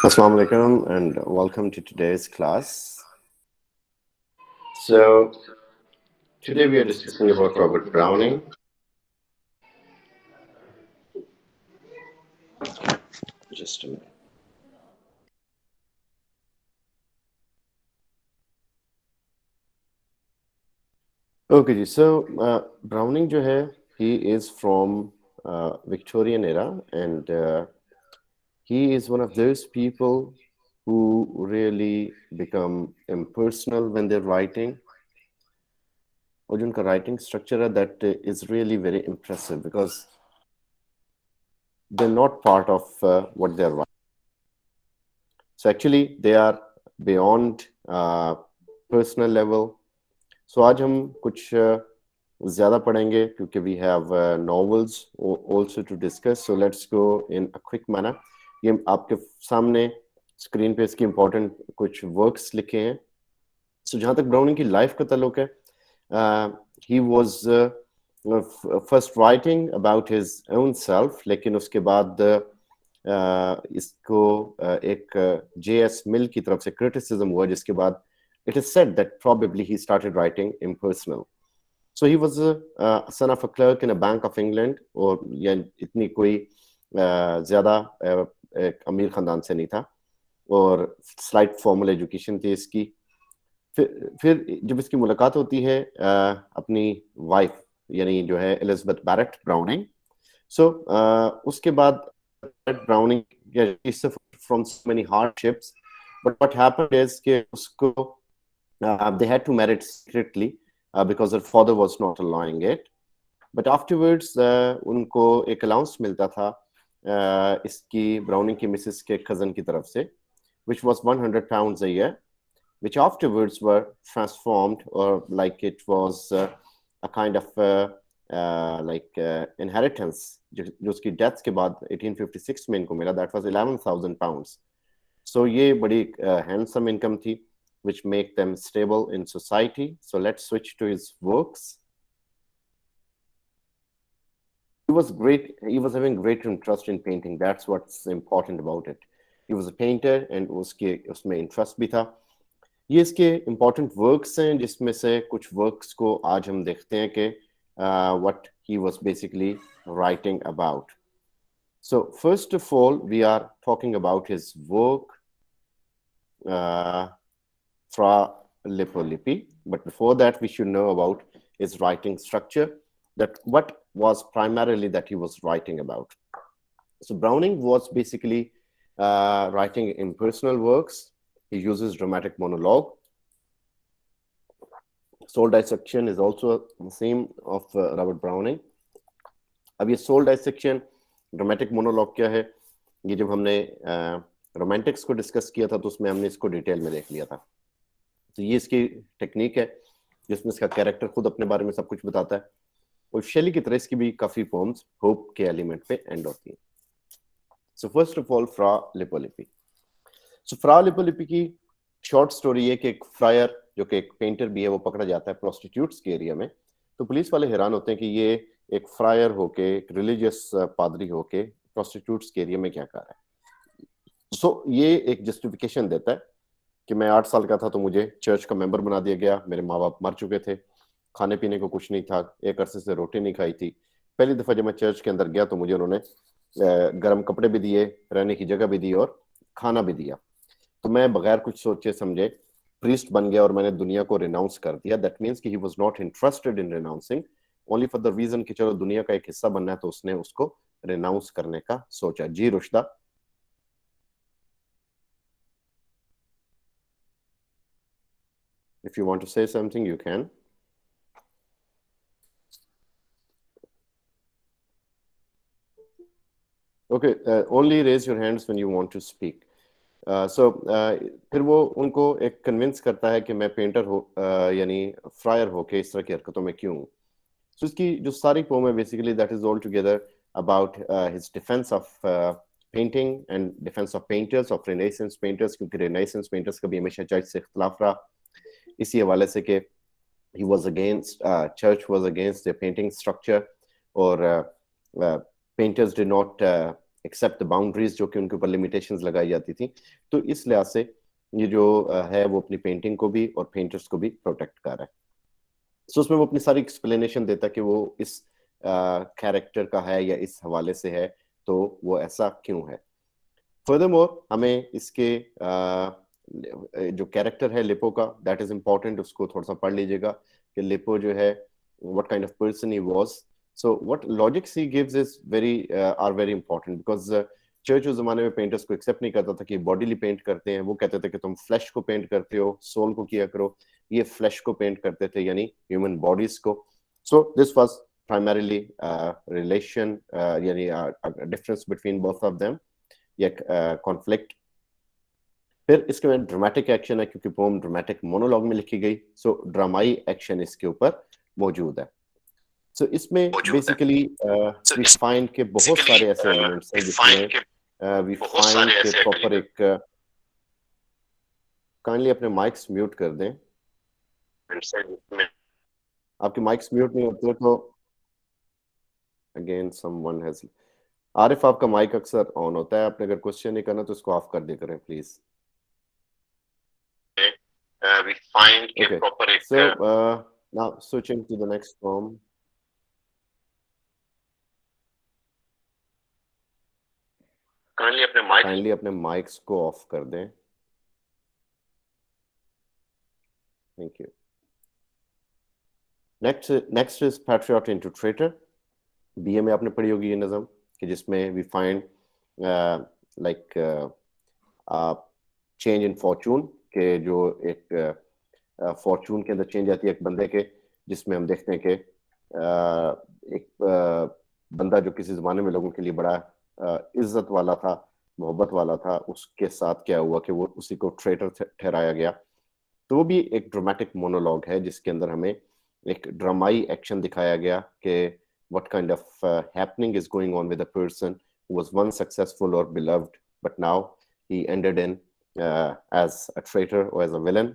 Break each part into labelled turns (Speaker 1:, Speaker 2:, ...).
Speaker 1: Assalamu alaikum and welcome to today's class. So, today we are discussing about Robert Browning. Just a minute. Okay, ji. So Browning जो है, he is from Victorian era and he is one of those people who really become impersonal when they're writing. और जो उनका writing structure है, that is really very impressive because they're not part of what they're writing. So actually they are beyond personal level. So आज हम कुछ ज़्यादा पढ़ेंगे क्योंकि we have novels also to discuss. So let's go in a quick manner. ये आपके सामने screen पे इसकी इम्पोर्टेंट कुछ वर्क्स लिखे हैं. So जहाँ तक ब्राउनिंग की लाइफ का ताल्लुक है, he was first writing about his own self, लेकिन उसके बाद इसको एक J.S. Mill की तरफ से criticism हुआ, जिसके बाद it is said that probably he started writing impersonal. So he was a son of a clerk in a Bank of England, और या इतनी कोई ज़्यादा अमीर ख़ानदान से नहीं था, और स्लाइट फॉर्मल एजुकेशन थी इसकी. फिर जब इसकी मुलाकात होती है अपनी वाइफ यानी जो है एलिजाबेथ बैरेट ब्राउनिंग, सो उसके बाद browning from so many hardships, but what happened is कि उसको they had to marry secretly because her father was not allowing it. But afterwards उनको एक अलाउंस मिलता था इसकी ब्राउनिंग की मिसेस के कजन की तरफ से, which was £100 a year, which afterwards were transformed, or like it was a kind of inheritance जो उसकी डेथ के बाद 1856 में इनको मिला. that was £11,000. So ये बड़ी handsome income थी, which make them stable in society. So let's switch to his works. He was great. He was having great interest in painting. That's what's important about it. He was a painter and उसमें interest भी था. ये इसके important works हैं, जिसमें से कुछ works को आज हम देखते हैं कि what he was basically writing about. So first of all, we are talking about his work Fra Lippo-Lippi. But before that, we should know about his writing structure, that what was primarily that he was writing about. So Browning was basically writing impersonal works. He uses dramatic monologue. Soul dissection is also the same of Robert Browning. अब ये soul dissection, dramatic monologue क्या है? ये जब हमने romantics को discuss किया था, तो उसमें हमने इसको डिटेल में देख लिया था. तो ये इसकी टेक्निक है जिसमें इसका कैरेक्टर खुद अपने बारे में सब कुछ बताता है, और शेली की तरह इसकी भी काफी पोम्स होप के एलिमेंट पे एंड होती हैं. सो फर्स्ट ऑफ ऑल फ्रा लिपो-लिपि. सो फ्रा लिपो-लिपि की शॉर्ट स्टोरी है कि एक फ्रायर जो कि एक पेंटर भी है, वो पकड़ा जाता है प्रोस्टिट्यूट्स के एरिया में. तो पुलिस वाले हैरान होते हैं कि ये एक फ्रायर होके, एक रिलीजियस पादरी होके प्रोस्टिट्यूट्स के एरिया में क्या कर रहा है. सो ये एक जस्टिफिकेशन देता है कि मैं 8 साल का था तो मुझे चर्च का मेंबर बना दिया गया. मेरे माँ बाप मर चुके थे, खाने पीने को कुछ नहीं था, एक अरसे से रोटी नहीं खाई थी. पहली दफा जब मैं चर्च के अंदर गया तो मुझे उन्होंने गर्म कपड़े भी दिए, रहने की जगह भी दी और खाना भी दिया. तो मैं बगैर कुछ सोचे समझे प्रीस्ट बन गया और मैंने दुनिया को रिनाउंस कर दिया. दैट मीन्स कि he was not interested in renouncing, only for the reason कि चलो दुनिया का एक हिस्सा बनना है, तो उसने उसको रिनाउंस करने का सोचा. जी Rushda. If you want to say something, you can. Okay, only raise your hands when you want to speak. So फिर वो उनको एक कन्विंस करता है कि मैं पेंटर हो यानी फ्रायर हो के इस तरह की हरकतों में क्यों. So इसकी जो सारी पोम है basically that is all together about his defense of painting and defense of painters, of Renaissance painters, क्योंकि Renaissance painters का भी हमेशा चर्च से इख्तिलाफ रहा इसी हवाले से कि he was against church was against the painting structure, or painters did not accept the boundaries जो कि उनके ऊपर लिमिटेशंस लगाई जाती थी। तो इस लिहाज से ये जो है वो अपनी पेंटिंग को भी और पेंटर्स को भी प्रोटेक्ट कर रहा है। सो उसमें वो अपनी सारी एक्सप्लेनेशन देता है कि वो इस कैरेक्टर का है या इस हवाले से है, तो वो ऐसा क्यों है। फर्दरमोर हमें इसके जो कैरेक्टर है लिपो का, दैट इज इम्पोर्टेंट, उसको थोड़ा सा पढ़ लीजिएगा कि लिपो जो है what kind of person he was. So what logics he gives is very are very important, because church उस जमाने में पेंटर्स को एक्सेप्ट नहीं करता था कि बॉडीली पेंट करते हैं। वो कहते थे कि तुम फ्लैश को पेंट करते हो, सोल को किया करो। ये फ्लैश को पेंट करते थे, यानी ह्यूमन बॉडीज को। So this was primarily relation, यानी difference between both of them, या कॉन्फ्लिक्ट। फिर इसके बाद ड्रामेटिक एक्शन है, क्योंकि पोम ड्रामेटिक मोनोलॉग में लिखी गई, सो ड्रामाई एक्शन इसके ऊपर मौजूद है। सो इसमें बेसिकली वी फाइंड के बहुत सारे ऐसे एलिमेंट्स हैं जिसमें वी फाइंड के प्रॉपर एक काइंडली अपने माइक्स म्यूट कर दें। आपके माइक्स म्यूट नहीं होते तो अगेन समवन हैज, आरिफ आपका माइक अक्सर ऑन होता है, आपने अगर क्वेश्चन नहीं करना तो इसको ऑफ कर दिया करें प्लीज।
Speaker 2: We find के
Speaker 1: Okay,
Speaker 2: proper एक
Speaker 1: so now switching to the next form.
Speaker 2: kindly
Speaker 1: अपने माइक्स को ऑफ कर दें, thank you. Next is patriot into traitor. BA में आपने पढ़ी होगी ये नज़म, कि जिसमें we find like change in fortune, के जो एक फॉर्चून के अंदर चेंज आती है एक बंदे के, जिसमें हम देखते हैं कि एक बंदा जो किसी ज़माने में लोगों के लिए बड़ा इज्जत वाला था, मोहब्बत वाला था, उसके साथ क्या हुआ कि वो उसी को ट्रेटर ठहराया गया। तो वो भी एक ड्रामेटिक मोनोलॉग है जिसके अंदर हमें एक ड्रामाई एक्शन दिखाया गया कि what kind of happening is going on with a person who was once successful or beloved, but now he ended in as a traitor or as a villain.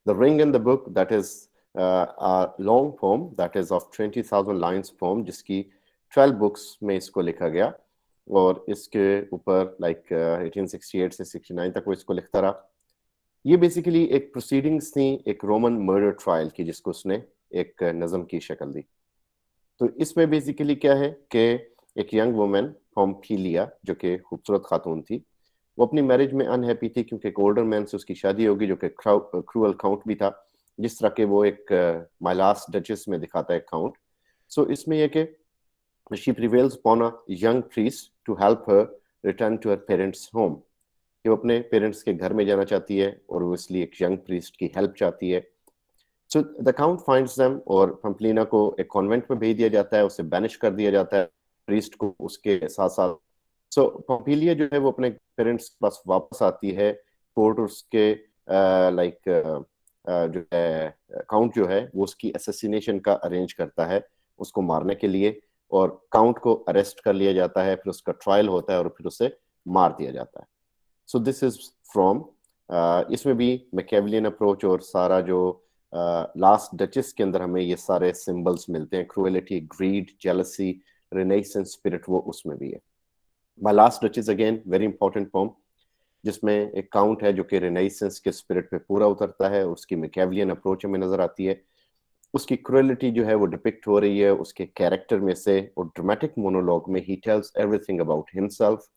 Speaker 1: The Ring in the Book, that is a long poem that is of 20,000 lines poem, जिसकी 12 books में इसको लिखा गया, और इसके ऊपर like 1868 से 69 तक वो इसको लिखता रहा। ये बेसिकली एक प्रोसीडिंग्स थी एक रोमन मर्डर ट्रायल की, जिसको उसने एक नज़म की शक्ल दी। तो इसमें बेसिकली क्या है कि एक यंग वुमेन पोम्पिलिया, जो कि खूबसूरत खातून थी, वो अपनी मैरिज में अनहैप्पी थी क्योंकि एक ओल्डर मैन से उसकी शादी होगी जो कि क्रूअल काउंट भी था, जिस तरह के वो एक माय लास्ट डचेस में दिखाता है काउंट। सो इसमें यह कि she prevails upon a young priest to help her return to her parents home, कि वो अपने पेरेंट्स के घर में जाना चाहती है और वो इसलिए एक यंग प्रीस्ट की हेल्प चाहती है। So the count finds them, और पंपलिना को एक कॉन्वेंट में भेज दिया जाता है, उसे बैनिश कर दिया जाता है, प्रीस्ट को उसके साथ साथ। सो पंपिलिया जो है वो अपने पेरेंट्स के पास वापस आती है। कोर्ट उसके लाइक जो है काउंट जो है वो उसकी असैसिनेशन का अरेंज करता है उसको मारने के लिए, और काउंट को अरेस्ट कर लिया जाता है, फिर उसका ट्रायल होता है और फिर उसे मार दिया जाता है। सो दिस इज फ्रॉम, इसमें भी मैकियावेलियन अप्रोच और सारा जो लास्ट डचेस के अंदर हमें ये सारे सिंबल्स मिलते हैं, cruelty, greed, jealousy, renaissance spirit, वो उसमें भी है। My last duchess again very important poem, जिसमें एक काउंट है जो कि रिनेसेंस के स्पिरिट पे पूरा उतरता है, उसकी मैकियावेलियन अप्रोच हमें नजर आती है। उसकी क्रूएलिटी जो है वो डिपिक्ट हो रही है उसके कैरेक्टर में से, और ड्रामेटिक मोनोलॉग में he tells everything about himself.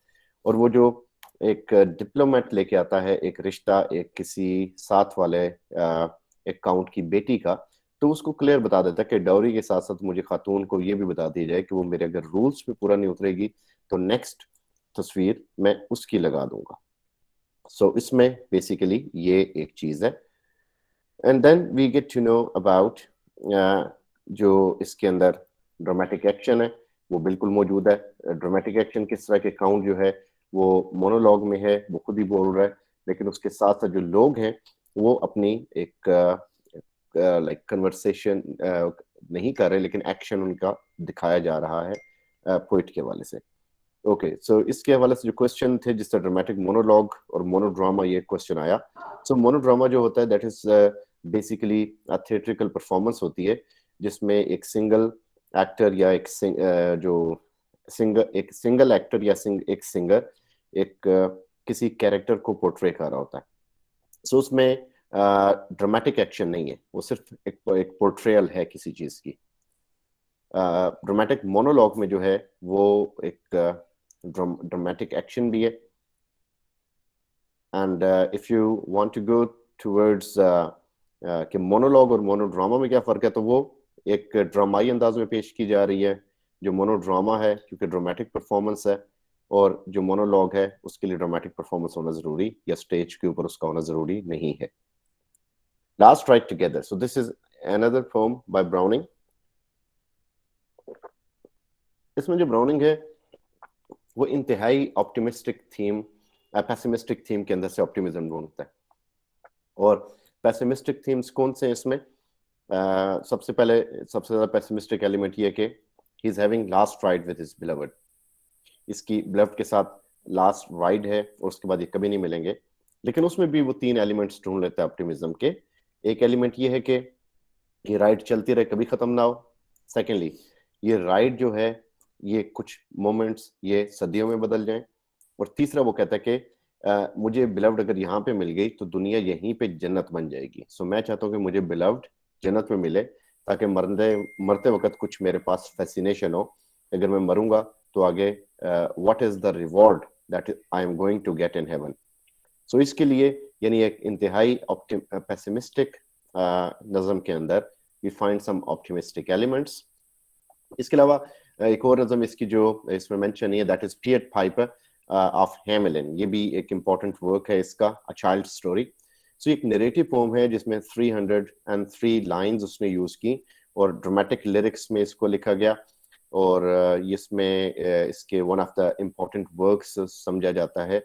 Speaker 1: और वो जो एक डिप्लोमेट लेके आता है एक रिश्ता एक किसी साथ वाले एक काउंट की बेटी का, तो उसको क्लियर बता देता है कि डाउरी के साथ साथ मुझे खातून को ये भी बता दिया जाए कि वो मेरे अगर रूल्स पे पूरा नहीं उतरेगी तो नेक्स्ट तस्वीर मैं उसकी लगा दूंगा। सो इसमें बेसिकली ये एक चीज है। And then we get to know about जो इसके अंदर ड्रामेटिक एक्शन है वो बिल्कुल मौजूद है। ड्रामेटिक एक्शन किस तरह के, काउंट जो है वो मोनोलॉग में है, वो खुद ही बोल रहा है, लेकिन उसके साथ साथ जो लोग हैं वो अपनी एक लाइक कन्वर्सेशन नहीं कर रहे, लेकिन एक्शन उनका दिखाया जा रहा है पोइट के हवाले से। ओके, सो इसके हवाले से जो क्वेश्चन थे, जिस तरह ड्रामेटिक मोनोलॉग और मोनोड्रामा, ये क्वेश्चन आया। सो मोनोड्रामा जो होता है that is basically theatrical performance होती है जिसमें एक सिंगल एक्टर या जो एक सिंगल एक्टर या एक सिंगर एक किसी कैरेक्टर को पोर्ट्रे कर रहा होता है। सो उसमें ड्रामेटिक एक्शन नहीं है, वो सिर्फ एक पोर्ट्रेयल है किसी चीज की। ड्रामेटिक मोनोलॉग में जो है वो एक ड्रामेटिक एक्शन भी है। And if you want to go towards कि मोनोलॉग और मोनोड्रामा में क्या फर्क है, तो वो एक ड्रामाई अंदाज में पेश की जा रही है। जो मोनोड्रामा है क्योंकि ड्रामेटिक परफॉर्मेंस है, और जो मोनोलॉग है उसके लिए ड्रामेटिक परफॉर्मेंस होना जरूरी या स्टेज के ऊपर उसका होना जरूरी नहीं है। Last right together, so this is another poem by browning. इसमें जो ब्राउनिंग है वो इंतहाई ऑप्टिमिस्टिक थीम, पेसिमिस्टिक थीम के अंदर से ऑप्टिमिज्म ढूंढता है। और पेसिमिस्टिक थीम्स कौन से हैं इसमें? सबसे पहले सबसे ज्यादा पेसिमिस्टिक एलिमेंट ये कि he is having last ride with his beloved. इसकी बिलवड के साथ लास्ट राइड है और उसके बाद ये कभी नहीं मिलेंगे। लेकिन उसमें भी वो तीन एलिमेंट्स ढूंढ लेता है ऑप्टिमिज्म के। एक एलिमेंट ये है कि ये राइड चलती रहे, कभी खत्म ना हो। सेकेंडली, ये राइड जो है ये कुछ मोमेंट्स ये सदियों में बदल जाएं। और तीसरा वो कहता है कि मुझे बिलव्ड अगर यहाँ पे मिल गई तो दुनिया यहीं पे जन्नत बन जाएगी। सो मैं चाहता हूँ कि मुझे बिलव्ड जन्नत में मिले, ताकि मरते वक्त कुछ मेरे पास फैसिनेशन हो। अगर मैं मरूंगा तो आगे what is the reward that I am going to get in heaven. So इसके लिए यानी एक इंतहाई पेसिमिस्टिक नज्म के अंदर we find some optimistic elements. इसके अलावा एक और नज्म इसकी जो इसमें मेंशन है, दैट इज पियट पाइपर ऑफ हेमेलिन। ये भी एक इम्पॉर्टेंट वर्क है इसका, अ चाइल्ड स्टोरी। सो एक नरेटिव पोम है जिसमें 303 लाइंस उसने यूज की, और ड्रामेटिक लिरिक्स में इसको लिखा गया। और इसमें इसके one of the important works समझा जाता है।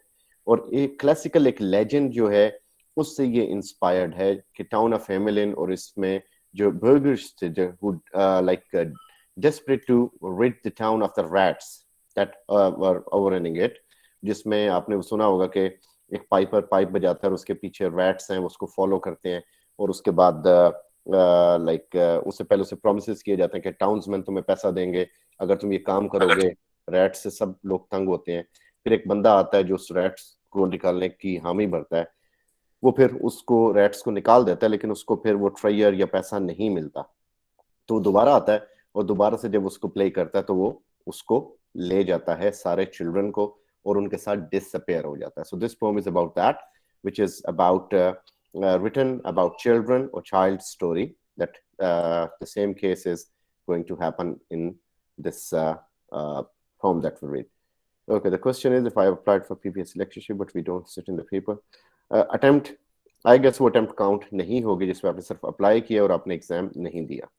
Speaker 1: और एक क्लासिकल एक लेजेंड जो है उससे ये इंस्पायर्ड है कि टाउन ऑफ हेमेलिन, और इसमें जो बर्गर्स थे जो like desperate to rid the town of the rats that were overrunning it। जिसमें आपने सुना होगा कि एक पाइपर पाइप बजाता है और उसके पीछे रैट्स हैं, वो उसको फॉलो करते हैं। और उसके बाद उससे पहले उसे प्रोमिस किए जाते हैं कि टाउन्समैन तुम्हें पैसा देंगे अगर तुम ये काम करोगे। रैट से सब लोग तंग होते हैं। फिर एक बंदा आता है जो उस रैट्स को निकालने की हामी भरता है। वो फिर उसको रैट्स को निकाल देता है, लेकिन उसको फिर वो ट्रेयर या पैसा नहीं मिलता। तो वो दोबारा आता है, और दोबारा से जब उसको प्ले करता है तो वो उसको ले जाता है सारे चिल्ड्रन को, और उनके साथ डिसअपेयर हो जाता है। So this poem is about that, which is about written about children or child story, that the same case is going to happen in this poem that we read. Okay, the question is, if I have applied for PPSC lectureship but we don't sit in the paper, attempt, I guess वो attempt count नहीं होगी जिसमें आपने सिर्फ apply किया और आपने exam नहीं दिया।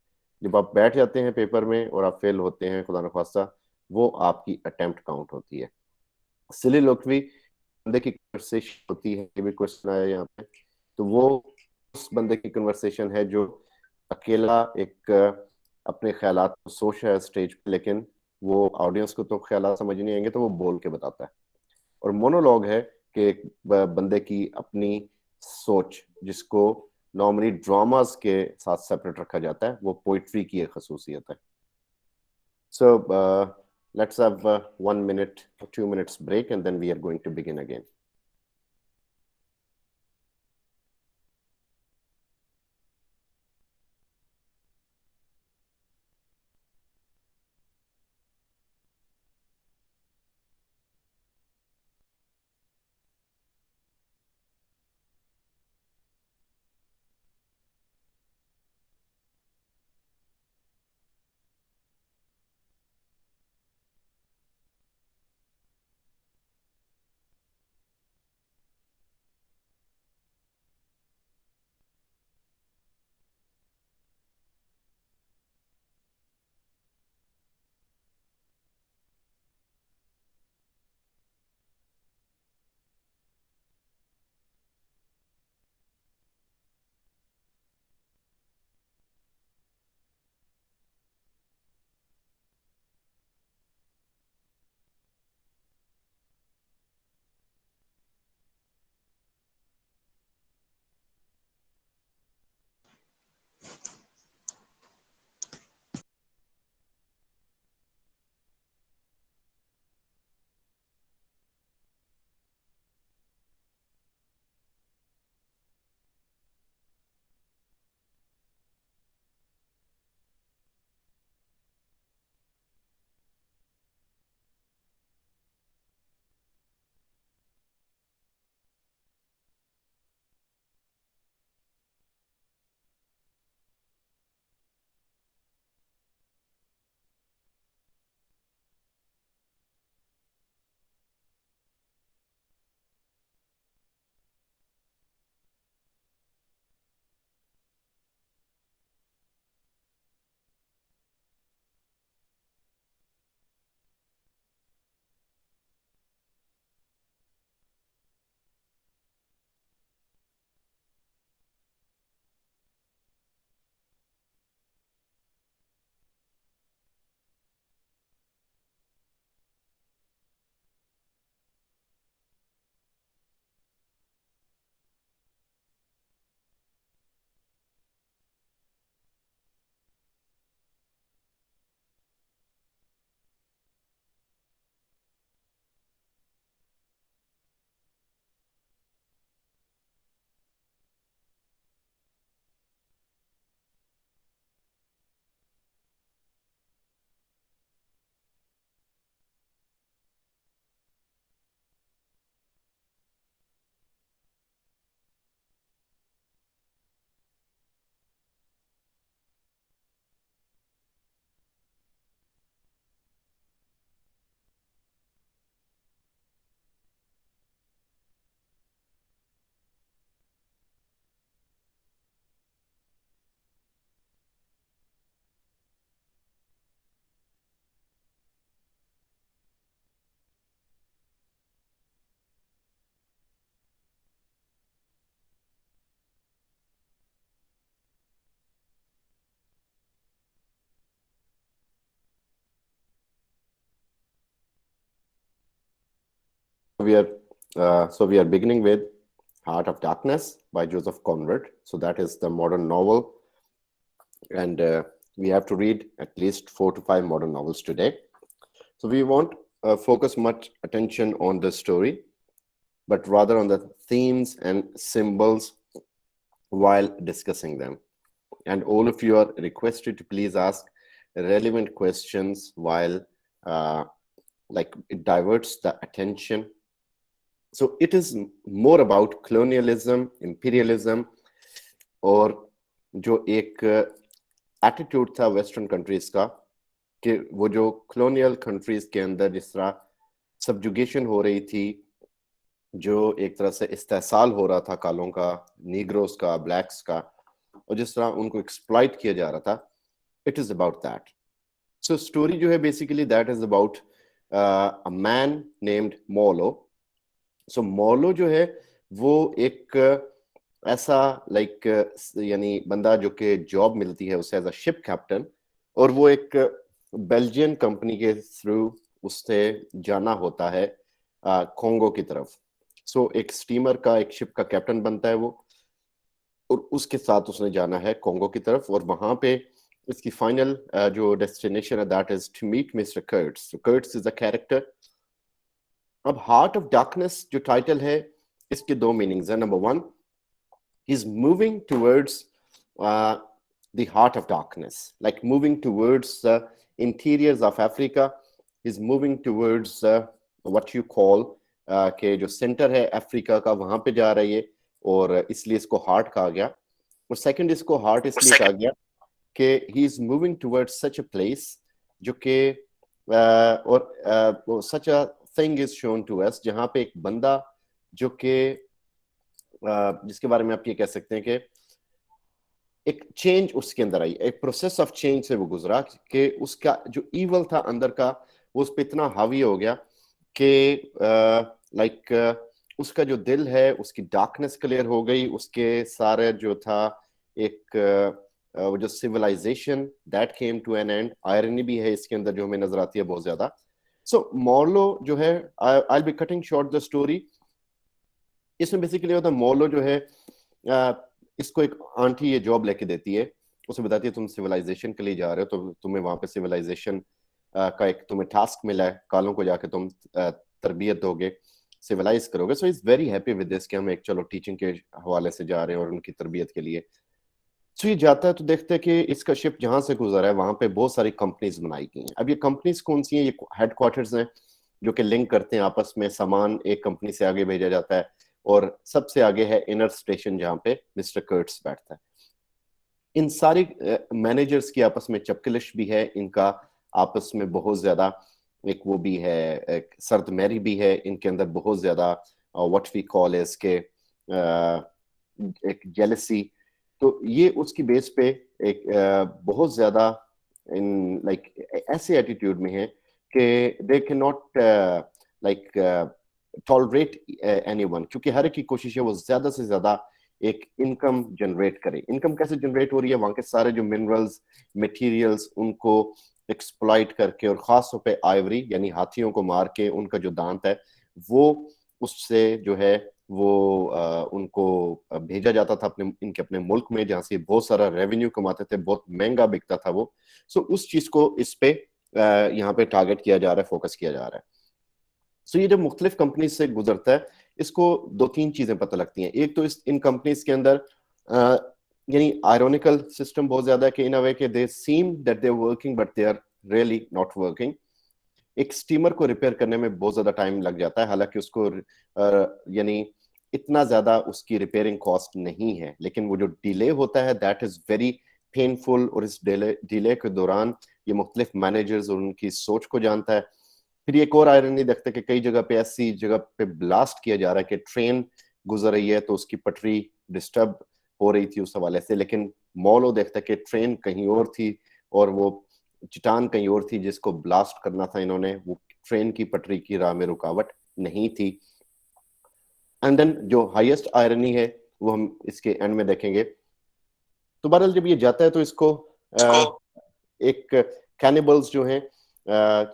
Speaker 1: जब आप बैठ जाते हैं पेपर में और आप फेल होते हैं, खुदा न खास्ता, वो आपकी अटेम्प्ट काउंट होती है। सिलिलोक्वी बंदे की कन्वर्सेशन होती है, ये भी क्वेश्चन आया यहाँ पे। तो वो उस बंदे की कन्वर्सेशन है जो अकेला एक अपने ख्यालात को सोच रहा है स्टेज पे, लेकिन वो ऑडियंस को तो ख्यालात समझ नहीं आएंगे तो वो बोल के बताता है। और मोनोलॉग है कि एक बंदे की अपनी सोच, जिसको नॉर्मली ड्रामास के साथ सेपरेट रखा जाता है, वो पोइट्री की एक खसूसियत है। So let's have 1 minute or 2 minutes break and then we are going to begin again. we are beginning with Heart of Darkness by Joseph Conrad. So that is the modern novel, and we have to read at least 4 to 5 modern novels today. So we won't focus much attention on the story, but rather on the themes and symbols while discussing them. And all of you are requested to please ask relevant questions while like it diverts the attention. So it is more about colonialism, imperialism, और जो एक attitude था western countries का कि वो जो colonial countries के अंदर जिस तरह सबजुगेशन हो रही थी, जो एक तरह से इस्तेसाल हो रहा था कालों का, नीग्रोस का, ब्लैक्स का, और जिस तरह उनको एक्सप्लॉइट किया जा रहा था, it is about that. So story जो है basically that is about a man named Marlow. So Marlow जो है वो एक ऐसा लाइक यानी बंदा जो कि जॉब मिलती है उसे एज अ शिप कैप्टन, और वो एक बेल्जियन कंपनी के थ्रू उससे जाना होता है कॉन्गो की तरफ. सो एक स्टीमर का, एक शिप का कैप्टन बनता है वो, और उसके साथ उसने जाना है कॉन्गो की तरफ, और वहां पे इसकी फाइनल जो डेस्टिनेशन है that is to meet mister Kurtz. Kurtz is a character. अब हार्ट ऑफ डार्कनेस जो टाइटल है, इसके दो मीनिंग्स है. Number one, he's moving towards the heart of darkness, like moving towards the interiors of Africa. He's moving towards what you call के जो centre है Africa का, वहां पे जा रही है, और इसलिए इसको हार्ट कहा गया. और सेकंड, इसको हार्ट इसलिए कहा गया कि he is moving towards such a place जो कि और such a thing is shown to us, जहां पे एक बंदा जो कि जिसके बारे में आप ये कह सकते हैं कि एक चेंज उसके अंदर आई, एक प्रोसेस ऑफ चेंज से वो गुजरा कि उसका जो ईवल था अंदर का वो उस पर इतना हावी हो गया कि लाइक उसका जो दिल है उसकी डार्कनेस क्लियर हो गई, उसके सारे जो था एक वो जो civilisation that came to an end. Irony भी है इसके अंदर जो हमें नजर आती है बहुत ज्यादा. सो मोलो जो है, I will be cutting short the story. इसमें बेसिकली होता है मोलो जो है इसको एक आंटी ये जॉब लेके देती है, उसे बताती है तुम सिविलाइजेशन के लिए जा रहे हो, तो तुम्हें वहां पे सिविलाइजेशन का एक तुम्हें टास्क मिला है, कालों को जाके तुम तरबियत दोगे, सिविलाइज करोगे. So is very happy with this कि हम एक चलो टीचिंग के हवाले से जा रहे हैं और उनकी तरबियत के लिए. सो ये जाता है तो देखते हैं कि इसका शिप जहां से गुजरा है वहां पे बहुत सारी कंपनीज बनाई गई हैं. अब ये कंपनीज कौन सी हैं? ये हेडक्वार्टर्स हैं जो कि लिंक करते हैं आपस में, सामान एक कंपनी से आगे भेजा जाता है, और सबसे आगे है इनर स्टेशन जहां पे मिस्टर कर्ट्स बैठता है. इन सारी मैनेजर्स की आपस में चपकलिश भी है, इनका आपस में बहुत ज्यादा एक वो भी है, एक सर्दमेरी भी है इनके अंदर बहुत ज्यादा, व्हाट वी कॉल इज के एक जेलसी. तो ये उसकी बेस पे एक बहुत ज्यादा इन लाइक ऐसे एटीट्यूड में है कि they can not like tolerate anyone, क्योंकि हर एक की कोशिश है वो ज्यादा से ज्यादा एक इनकम जनरेट करे. इनकम कैसे जनरेट हो रही है? वहां के सारे जो मिनरल्स, मटेरियल्स, उनको एक्सप्लॉइट करके, और खास तौर पे आइवरी यानी हाथियों को मार के उनका जो दांत है वो उससे जो है वो उनको भेजा जाता था अपने मुल्क में, जहां से बहुत सारा रेवेन्यू कमाते थे, बहुत महंगा बिकता था वो. सो उस चीज को इस पे यहाँ पे टारगेट किया जा रहा है, फोकस किया जा रहा है. सो ये जब मुख्तलिफ कंपनी से गुजरता है, इसको दो तीन चीजें पता लगती हैं. एक तो इन कंपनीज के अंदर यानी आयरोनिकल सिस्टम बहुत ज्यादा है कि इन अ वे के they seem that they are working but they are really not working. एक स्टीमर को रिपेयर करने में बहुत ज्यादा टाइम लग जाता है, हालांकि उसको यानी इतना ज्यादा उसकी रिपेयरिंग कॉस्ट नहीं है, लेकिन वो जो डिले होता है दैट इज वेरी पेनफुल. और इस डिले के दौरान ये मुख्तलिफ मैनेजर्स और उनकी सोच को जानता है. फिर एक और आयरनी देखते हैं कि कई जगह पे ऐसी जगह पे ब्लास्ट किया जा रहा है कि ट्रेन गुजर रही है तो उसकी पटरी डिस्टर्ब हो रही थी उस हवाले से, लेकिन मॉलो देखता है कि ट्रेन कहीं और थी और वो चट्टान कहीं और थी जिसको ब्लास्ट करना था इन्होंने, वो ट्रेन की पटरी की राह में रुकावट नहीं थी. एंड देन जो हाईएस्ट आयरनी है वो हम इसके एंड में देखेंगे. तो बहरहाल जब ये जाता है तो इसको एक कैनिबल्स जो हैं,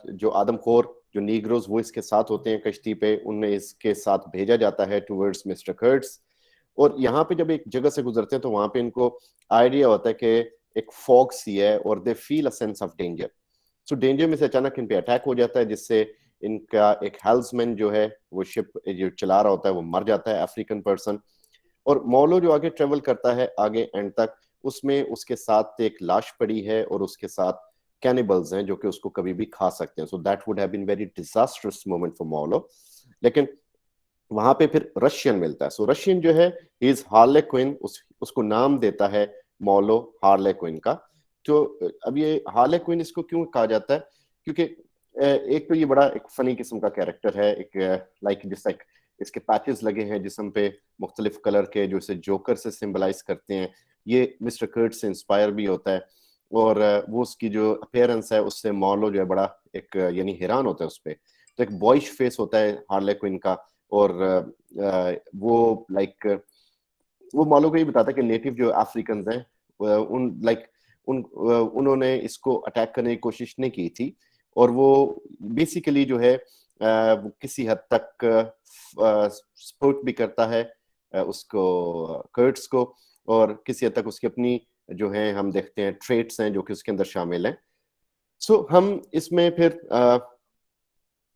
Speaker 1: जो आदमखोर जो नीग्रोज वो इसके साथ होते हैं कश्ती पे, उन्हें इसके साथ भेजा जाता है टुवर्ड्स मिस्टर कर्ट्स। और यहाँ पे जब एक जगह से गुजरते हैं तो वहां पे इनको आइडिया होता है कि एक फॉग सी है और they feel a sense of danger. So danger में से अचानक इन पे अटैक हो जाता है, जिससे इनका एक हेल्म्समैन जो है वो शिप जो चला रहा होता है वो मर जाता है, अफ्रीकन पर्सन। और मौलो जो आगे ट्रेवल करता है आगे एंड तक, उसमें उसके साथ एक लाश पड़ी है और उसके साथ कैनिबल्स हैं जो कि उसको कभी भी खा सकते हैं। So that would have been very disastrous moment for Marlow. लेकिन वहां पे फिर रशियन मिलता है। सो रशियन जो है इज हार्ले क्विन, उसको नाम देता है मौलो हार्ले क्विन का। तो अब ये हार्ले क्विन इसको क्यों कहा जाता है, क्योंकि एक तो ये बड़ा एक फनी किस्म का कैरेक्टर है, एक लाइक जिस लाइक इसके पैचेस लगे हैं जिस्म पे मुख्तलिफ कलर के जो इसे जोकर से सिंबलाइज करते हैं। ये मिस्टर कर्ट से इंस्पायर भी होता है और वो उसकी जो अपेयरेंस है उससे मौलो जो है बड़ा एक यानी हैरान होता है उस पर। तो एक बॉयश फेस होता है हार्ले क्विन का, और वो लाइक वो मौलो को ये बताता है कि नेटिव जो अफ्रीकन हैं उन लाइक उन्होंने इसको अटैक करने की कोशिश नहीं की थी, और वो बेसिकली जो है वो किसी हद तक सपोर्ट भी करता है उसको कर्ट्स को, और किसी हद तक उसकी अपनी जो है हम देखते हैं ट्रेट्स हैं जो कि उसके अंदर शामिल हैं। सो हम इसमें फिर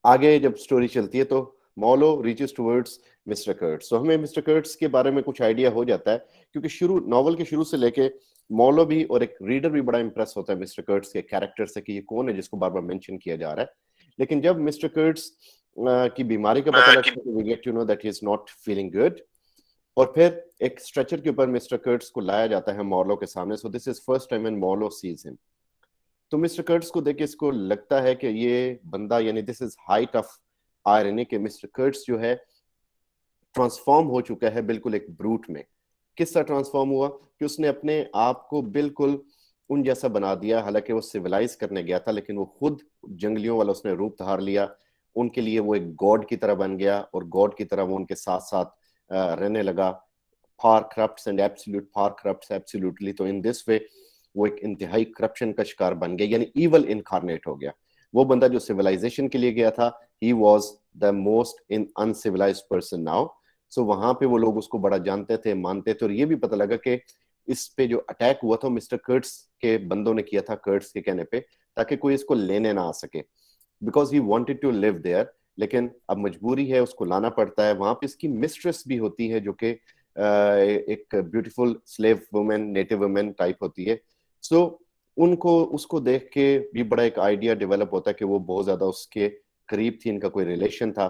Speaker 1: आगे जब स्टोरी चलती है तो मौलो रीचेस टुवर्ड्स मिस्टर कर्ट्स। सो हमें मिस्टर कर्ट्स के बारे में कुछ आइडिया हो जाता है, क्योंकि शुरू नॉवल के शुरू से लेके मौलो भी और एक रीडर भी बड़ा इंप्रेस होता है मिस्टर कर्ट्स के कैरेक्टर से कि ये कौन है जिसको बार बार मेंशन किया जा रहा है। लेकिन जब मिस्टर कर्ट्स की बीमारी का पता लगता है, we get to know that he is not feeling good, और फिर एक स्ट्रेचर के ऊपर मिस्टर कर्ट्स को लाया जाता है मौलो के सामने। So this is first time when Marlow sees him. तो मिस्टर कर्ट्स को देख के इसको लगता है कि ये बंदा, यानी this is height of irony, कि मिस्टर कर्ट्स जो है ट्रांसफॉर्म हो चुका है बिल्कुल एक ब्रूट में। किस तरह ट्रांसफॉर्म हुआ कि उसने अपने आप को बिल्कुल उन जैसा बना दिया, हालांकि वो सिविलाइज करने गया था लेकिन वो खुद जंगलियों वाला उसने रूप धार लिया। उनके लिए वो एक गॉड की तरह बन गया, और गॉड की तरह वो उनके साथ साथ रहने लगा। Power corrupts and absolute, power corrupts absolutely. तो इन दिस वे वो एक इंतहाई करप्शन का शिकार बन गया, यानी ईवल इनकारनेट हो गया। वो बंदा जो सिविलाइजेशन के लिए गया था, he was the most in uncivilised person now. So वहां पे वो लोग उसको बड़ा जानते थे, मानते थे, और ये भी पता लगा कि इस पे जो अटैक हुआ था मिस्टर कर्ट्स के बंदों ने किया था कर्ट्स के कहने पे, ताकि कोई इसको लेने ना आ सके, because he wanted to live there. लेकिन अब मजबूरी है, उसको लाना पड़ता है। वहां पे इसकी मिस्ट्रेस भी होती है जो कि एक beautiful slave women, native women type होती है। सो उनको उसको देख के भी बड़ा एक आइडिया डेवलप होता है कि वो बहुत ज्यादा उसके करीब थी, इनका कोई रिलेशन था।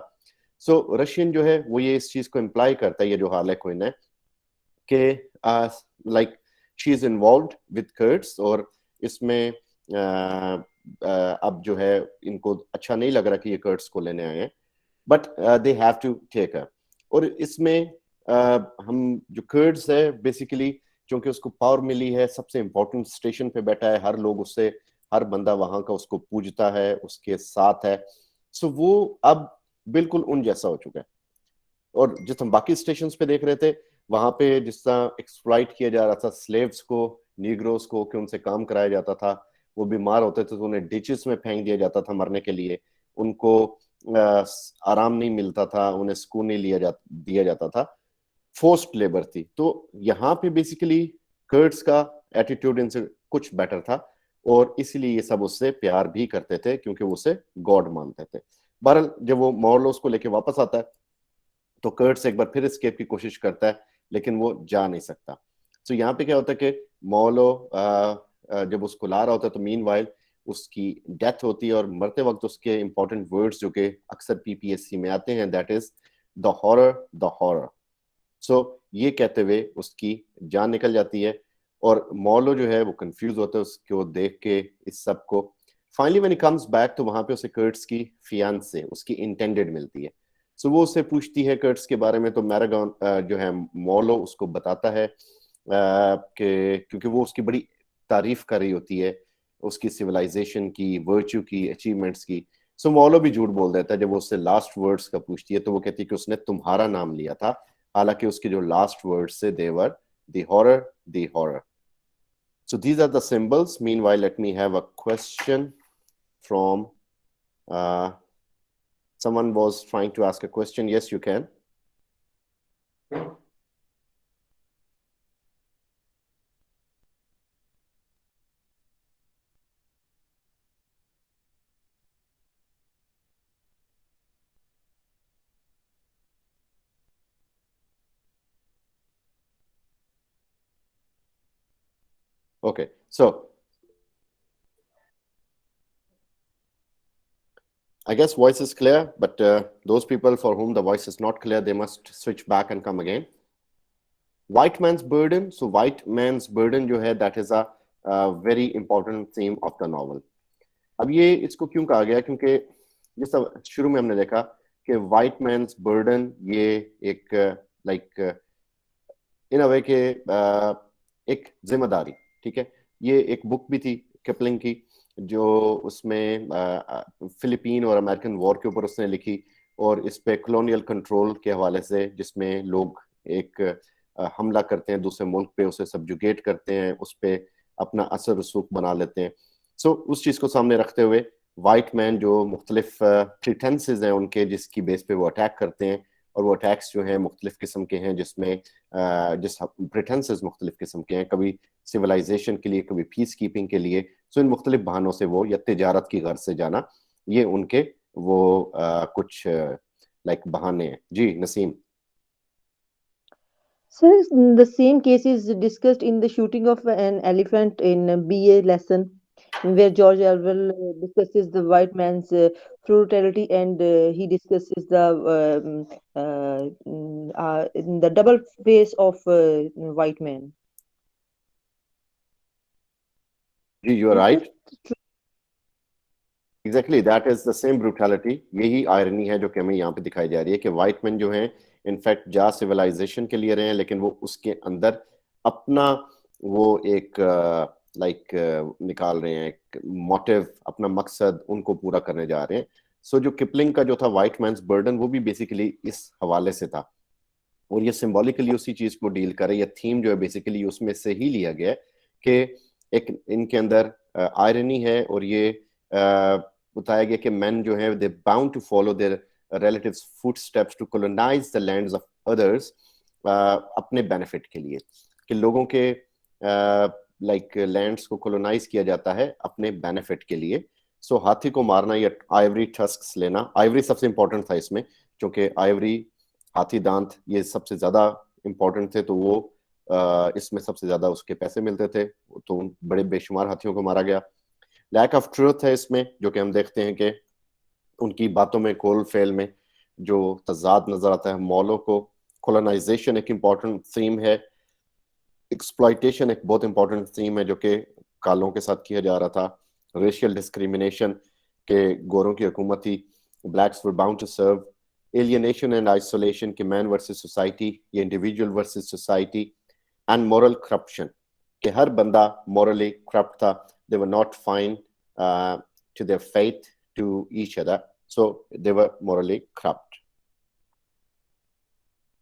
Speaker 1: सो रशियन जो है वो ये इस चीज को इम्प्लाई करता है, ये जो हार्ले क्विन है, कि like she is involved with Kurtz, और इसमें अब जो है इनको अच्छा नहीं लग रहा कि ये कर्ट्स को लेने आए हैं, but they have to take her. और इसमें हम जो कर्ट्स है बेसिकली, क्योंकि उसको पावर मिली है, सबसे इंपॉर्टेंट स्टेशन पे बैठा है, हर लोग उससे, हर बंदा वहां का उसको पूजता है, उसके साथ है। सो वो अब बिल्कुल उन जैसा हो चुका है। और जिस हम बाकी स्टेशन पे देख रहे थे, वहां पे जिस तरह एक्सप्लॉइट किया जा रहा था स्लेव्स को, नीग्रोस को, कि उनसे काम कराया जाता था, वो बीमार होते थे तो उन्हें डिचेस में फेंक दिया जाता था मरने के लिए, उनको आराम नहीं मिलता था, उन्हें सुकून नहीं दिया जाता था, फोर्स्ड लेबर थी। तो यहाँ पे बेसिकली कर्ट्स का एटीट्यूड इनसे कुछ बेटर था, और इसीलिए ये सब उससे प्यार भी करते थे क्योंकि वो उसे गॉड मानते थे। बहरहाल जब वो मॉर्लोस को लेके वापस आता है तो कर्ट्स एक बार फिर एस्केप की कोशिश करता है, लेकिन वो जा नहीं सकता। तो यहाँ पे क्या होता है कि मौलो जब उसको ला रहा होता है तो मीनवाइल उसकी डेथ होती है, और मरते वक्त उसके इंपॉर्टेंट वर्ड्स जो कि अक्सर पीपीएससी में आते हैं, that is the horror, the horror. So ये कहते हुए उसकी जान निकल जाती है, और मौलो जो है वो कंफ्यूज होता है उसको देख के इस सब को। Finally when he comes back तो वहां पे उसे कर्ट्स की फियांसे, उसकी इंटेंडेड मिलती है। सो वो उससे पूछती है कर्ट्स के बारे में, तो मैरागन जो है मौलो उसको बताता है कि क्योंकि वो उसकी बड़ी तारीफ कर रही होती है उसकी सिविलाइजेशन की, वर्च्यू की, अचीवमेंट्स की। सो मौलो भी झूठ बोल देता है जब वो उससे लास्ट वर्ड्स का पूछती है, तो वो कहती है कि उसने तुम्हारा नाम लिया था, हालांकि उसके जो लास्ट वर्ड्स से they were the horror, the horror. So these are the symbols. Meanwhile, let me have a question from someone was trying to ask a question. Yes, you can. Okay, so I guess voice is clear, but those people for whom the voice is not clear, they must switch back and come again. White man's burden. So white man's burden जो है, that is a very important theme of the novel. अब ये इसको क्यों कहा गया, क्योंकि जिस शुरू में हमने देखा कि white man's burden ये एक like इन अ वे के एक जिम्मेदारी, ठीक है। ये एक बुक भी थी किपलिंग की, जो उसमें फिलिपीन और अमेरिकन वॉर के ऊपर उसने लिखी, और इस पे कॉलोनियल कंट्रोल के हवाले से, जिसमें लोग एक हमला करते हैं दूसरे मुल्क पे, उसे सब्जुगेट करते हैं, उस पे अपना असर रसूख बना लेते हैं। सो उस चीज़ को सामने रखते हुए वाइट मैन जो मुख्तलिफ प्रिटेंसेस हैं उनके, जिसकी बेस पे वो अटैक करते हैं, और वो अटैक्स जो हैं मुख्तलिफ किस्म के हैं, जिसमें जिस प्रिटेंसेस मुख्तलिफ किस्म के हैं, कभी सिविलाइजेशन के लिए, कभी पीस कीपिंग के लिए। सो इन मुख्तलिफ बहानों से वो, या तिजारत की गर्ज से जाना, ये उनके वो कुछ लाइक बहाने हैं। जी Naseem.
Speaker 3: So the same case is discussed in the shooting of an elephant in BA lesson, where George Orwell discusses the white man's brutality, and he discusses the double face of white man.
Speaker 1: जी you are
Speaker 3: Is
Speaker 1: right,
Speaker 3: this
Speaker 1: exactly that is the same brutality. यही irony है जो कि हमें यहाँ पे दिखाई जा रही है कि वाइट मैन जो हैं इनफैक्ट जा सिविलाइजेशन के लिए रहे हैं, लेकिन वो उसके अंदर अपना वो एक निकाल रहे हैं, एक मोटिव, अपना मकसद उनको पूरा करने जा रहे हैं। सो जो किपलिंग का जो था वाइट मैन्स बर्डन, वो भी बेसिकली इस हवाले से था, और ये सिंबॉलिकली उसी चीज को डील करे। ये थीम जो है बेसिकली उसमें से ही लिया गया है कि एक इनके अंदर आयरनी है, और ये बताया गया कि मैन जो है they bound to follow their relatives footsteps to colonise the lands of others, अपने बेनिफिट के लिए, कि लोगों के लाइक लैंड्स को कॉलोनाइज किया जाता है अपने बेनिफिट के लिए। सो हाथी को मारना या आइवरी टस्क्स लेना, आइवरी सबसे इंपॉर्टेंट था इसमें, क्योंकि आइवरी, हाथी दांत, ये सबसे ज्यादा इंपॉर्टेंट थे, तो वो इसमें सबसे ज्यादा उसके पैसे मिलते थे, तो बड़े बेशुमार हाथियों को मारा गया। लैक ऑफ ट्रूथ है इसमें, जो कि हम देखते हैं कि उनकी बातों में, कोल फेल में जो तजाद नजर आता है। मॉलों को कॉलोनाइजेशन एक इम्पॉर्टेंट थीम है, एक्सप्लॉयटेशन एक बहुत इंपॉर्टेंट थीम है जो कि कालों के साथ किया जा रहा था। रेशियल डिस्क्रिमिनेशन के गोरों की हुकूमत थी, blacks were bound to serve. Alienation and isolation के मैन वर्सेस सोसाइटी, ये individual versus society. And moral corruption, कि हर बंदा मॉरली करप्ट था, they were not fine to their faith to each other, so they were morally corrupt.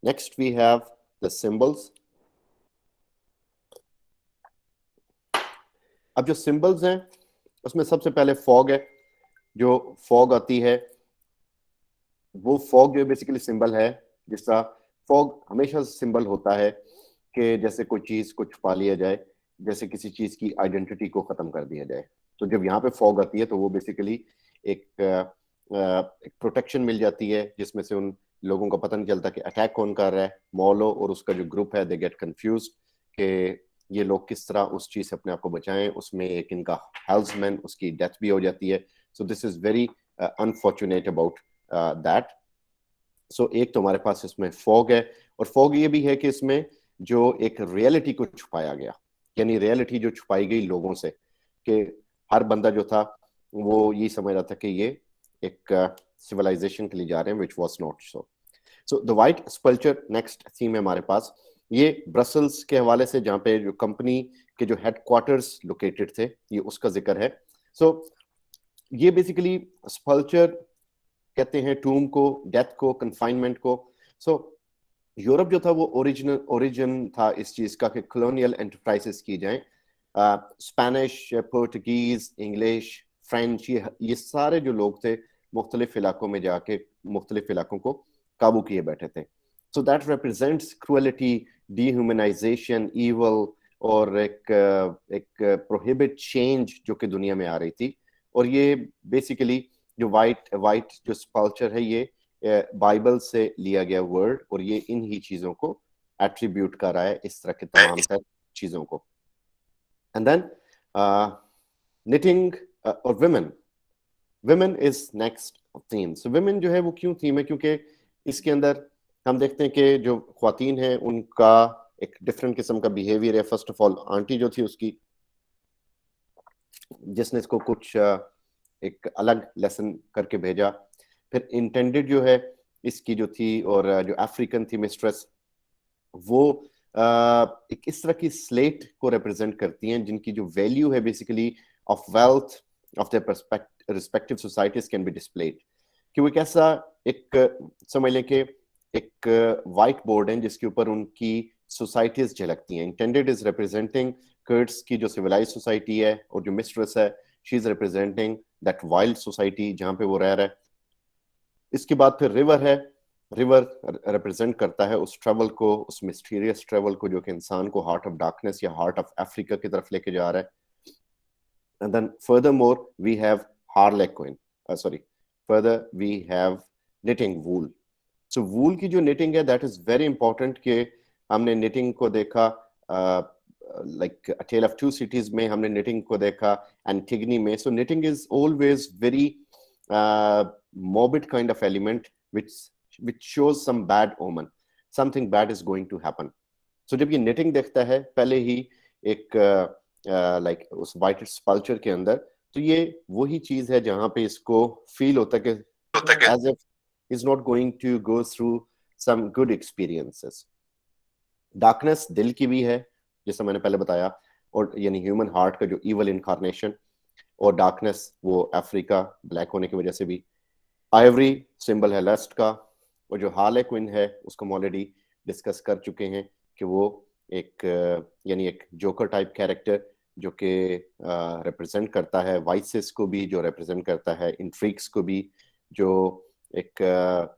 Speaker 1: Next we have the symbols. अब जो symbols हैं उसमें सबसे पहले फॉग है। जो फॉग आती है, वो फॉग जो बेसिकली सिंबल है, जिस तरह फॉग हमेशा सिंबल होता है कि जैसे कोई चीज को छुपा लिया जाए, जैसे किसी चीज की आइडेंटिटी को खत्म कर दिया जाए। तो जब यहाँ पे फॉग आती है तो वो बेसिकली एक प्रोटेक्शन मिल जाती है, जिसमें से उन लोगों को पता नहीं चलता कि अटैक कौन कर रहा है। मॉलो और उसका जो ग्रुप है, दे गेट कंफ्यूज कि ये लोग किस तरह उस चीज से अपने आप को बचाएं। उसमें एक इनका हेल्समैन, उसकी डेथ भी हो जाती है। So this is very unfortunate about that. So एक तो हमारे पास इसमें फॉग है, और फॉग ये भी है कि इसमें जो एक रियलिटी को छुपाया गया, यानी रियलिटी जो छुपाई गई लोगों से, कि हर बंदा जो था वो ये समझ रहा था कि ये एक सिविलाइजेशन के लिए जा रहे हैं, which was not so. So the white sepulchre next theme है हमारे पास। ये ब्रसल्स के हवाले से, जहाँ पे जो कंपनी के जो हेडक्वार्टर्स लोकेटेड थे, ये उसका जिक्र है। सो ये बेसिकली स्पल्चर कहते हैं टूम को, डेथ को, कन्फाइनमेंट को। सो यूरोप जो था वो ओरिजिन था इस चीज का कि कॉलोनियल एंटरप्राइजेस की जाएं। स्पेनिश, पोर्टुगीज, इंग्लिश, फ्रेंच, ये सारे जो लोग थे मुख्तलिफ इलाकों में जाके मुख्तलिफ इलाकों को काबू किए बैठे थे. So that represents cruelty, dehumanisation, evil और एक प्रोहिबिट चेंज जो कि दुनिया में आ रही थी. और ये बेसिकली जो वाइट जो कल्चर है ये बाइबल से लिया गया वर्ड, और ये इन ही चीजों को एट्रीब्यूट कर रहा है, इस तरह के तमाम तर चीजों को. एंड देन knitting और women is next theme. So women जो है वो क्यों थीम है, क्योंकि इसके अंदर हम देखते हैं कि जो ख्वातीन हैं उनका एक डिफरेंट किस्म का बिहेवियर है. फर्स्ट ऑफ ऑल आंटी जो थी उसकी, जिसने इसको कुछ एक अलग लेसन करके भेजा. फिर इंटेंडेड जो है इसकी जो थी, और जो अफ्रीकन थी मिस्ट्रेस, वो एक इस तरह की स्लेट को रिप्रेजेंट करती हैं जिनकी जो वैल्यू है basically of wealth of their respective societies can be displayed. कि वो एक ऐसा एक समझ लें कि एक वाइट बोर्ड है जिसके ऊपर उनकी सोसाइटीज झलकती हैं. इंटेंडेड इज रिप्रेजेंटिंग कर्ड्स की जो सिविलाइज सोसाइटी है, और जो मिस्ट्रेस है she is representing that wild society जहां पे वो रह रहा है. इसके बाद फिर रिवर है. रिवर रिप्रेजेंट करता है उस ट्रेवल को, उस मिस्टीरियस ट्रेवल को जो कि इंसान को हार्ट ऑफ डार्कनेस या हार्ट ऑफ अफ्रीका की तरफ लेके जा रहा है. And then furthermore we have harlequin, further we have knitting, wool. So wool की जो knitting है that is very important. कि हमने knitting को देखा like A Tale of Two Cities में हमने knitting को देखा, Antigone में. So knitting is always very morbid kind of element which shows some bad omen, something bad is going to happen. So जब ये knitting देखता है पहले ही एक लाइक उस वाइट स्कल्पचर के अंदर, तो ये वही चीज है जहां पे इसको फील होता है कि as if is not going to go through some good experiences. Darkness दिल की भी है, जैसा मैंने पहले बताया, और यानी ह्यूमन हार्ट का जो इवल इनकारनेशन. और डार्कनेस वो अफ्रीका ब्लैक होने की वजह से भी. आइवरी सिंबल है लस्ट का. और जो हार्लेक्विन है उसको हम ऑलरेडी डिस्कस कर चुके हैं कि वो एक यानी एक जोकर टाइप कैरेक्टर जो कि रिप्रेजेंट करता है वाइसेस को भी, जो रिप्रेजेंट करता है इंट्रिग्स को भी, जो एक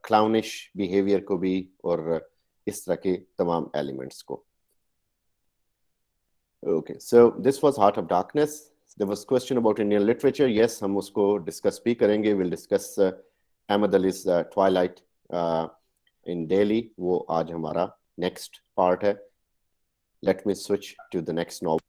Speaker 1: क्लाउनिश बिहेवियर को भी, और इस तरह के तमाम एलिमेंट्स को. Okay, so this was heart of darkness. There was question about Indian literature. Yes, हम उसको डिस्कस भी करेंगे. Will discuss Ahmed Ali's twilight in Delhi. वो आज हमारा नेक्स्ट पार्ट है. Let me switch to the next novel.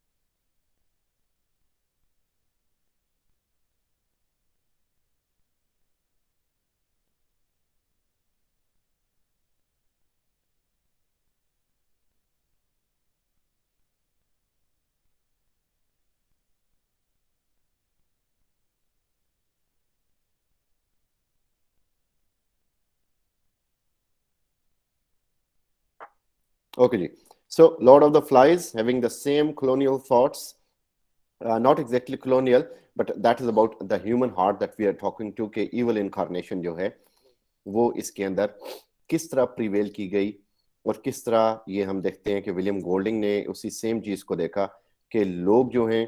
Speaker 1: Okay, ji. So Lord of the Flies, having the same colonial thoughts, not exactly colonial, but that is about the human heart that we are talking to. कि evil incarnation जो है वो इसके अंदर किस तरह prevail की गई, और किस तरह ये हम देखते हैं कि विलियम गोल्डिंग ने उसी सेम चीज को देखा कि लोग जो हैं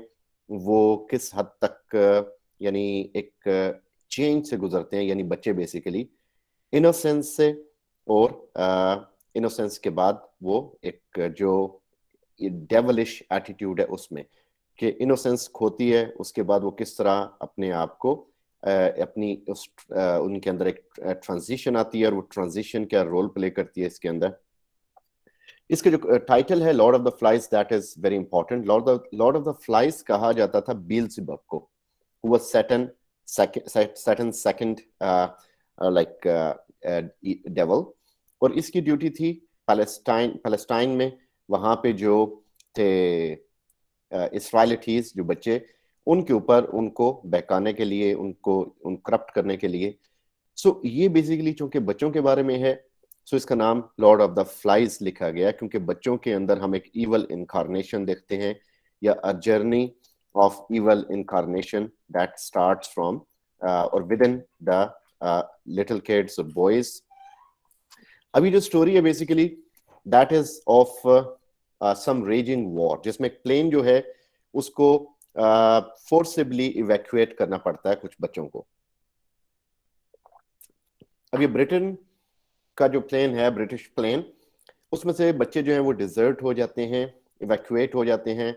Speaker 1: वो किस हद तक यानी एक चेंज से गुजरते हैं. यानी बच्चे बेसिकली इनोसेंस से, और इनोसेंस के बाद वो एक जो डेवलिश एटीट्यूड है उसमें, कि इनोसेंस खोती है, उसके बाद वो किस तरह अपने आप को अपनी उस उनके अंदर एक ट्रांजिशन आती है, और वो ट्रांजिशन क्या रोल प्ले करती है इसके अंदर. इसका जो टाइटल है Lord of the flies, that is very important. Lord of the flies कहा जाता था बीएल्ज़ेबub को, who was Saturn second like devil. और इसकी ड्यूटी थी पैलेस्टाइन में, वहां पे जो थे इसराइलिटीज जो बच्चे, उनके ऊपर उनको बहकाने के लिए, उन करप्ट करने के लिए. सो ये बेसिकली चूंकि बच्चों के बारे में है, सो इसका नाम लॉर्ड ऑफ द फ्लाइज लिखा गया, क्योंकि बच्चों के अंदर हम एक इवल इनकारनेशन देखते हैं, या a journey of evil incarnation that starts from और within the little kids और बॉयज. अभी जो स्टोरी है basically that is of some raging war, जिसमें एक प्लेन जो है उसको फोर्सिबली इवैक्यूएट करना पड़ता है कुछ बच्चों को. अब ये ब्रिटेन का जो प्लेन है, ब्रिटिश प्लेन, उसमें से बच्चे जो हैं वो डिजर्ट हो जाते हैं, इवैक्यूएट हो जाते हैं,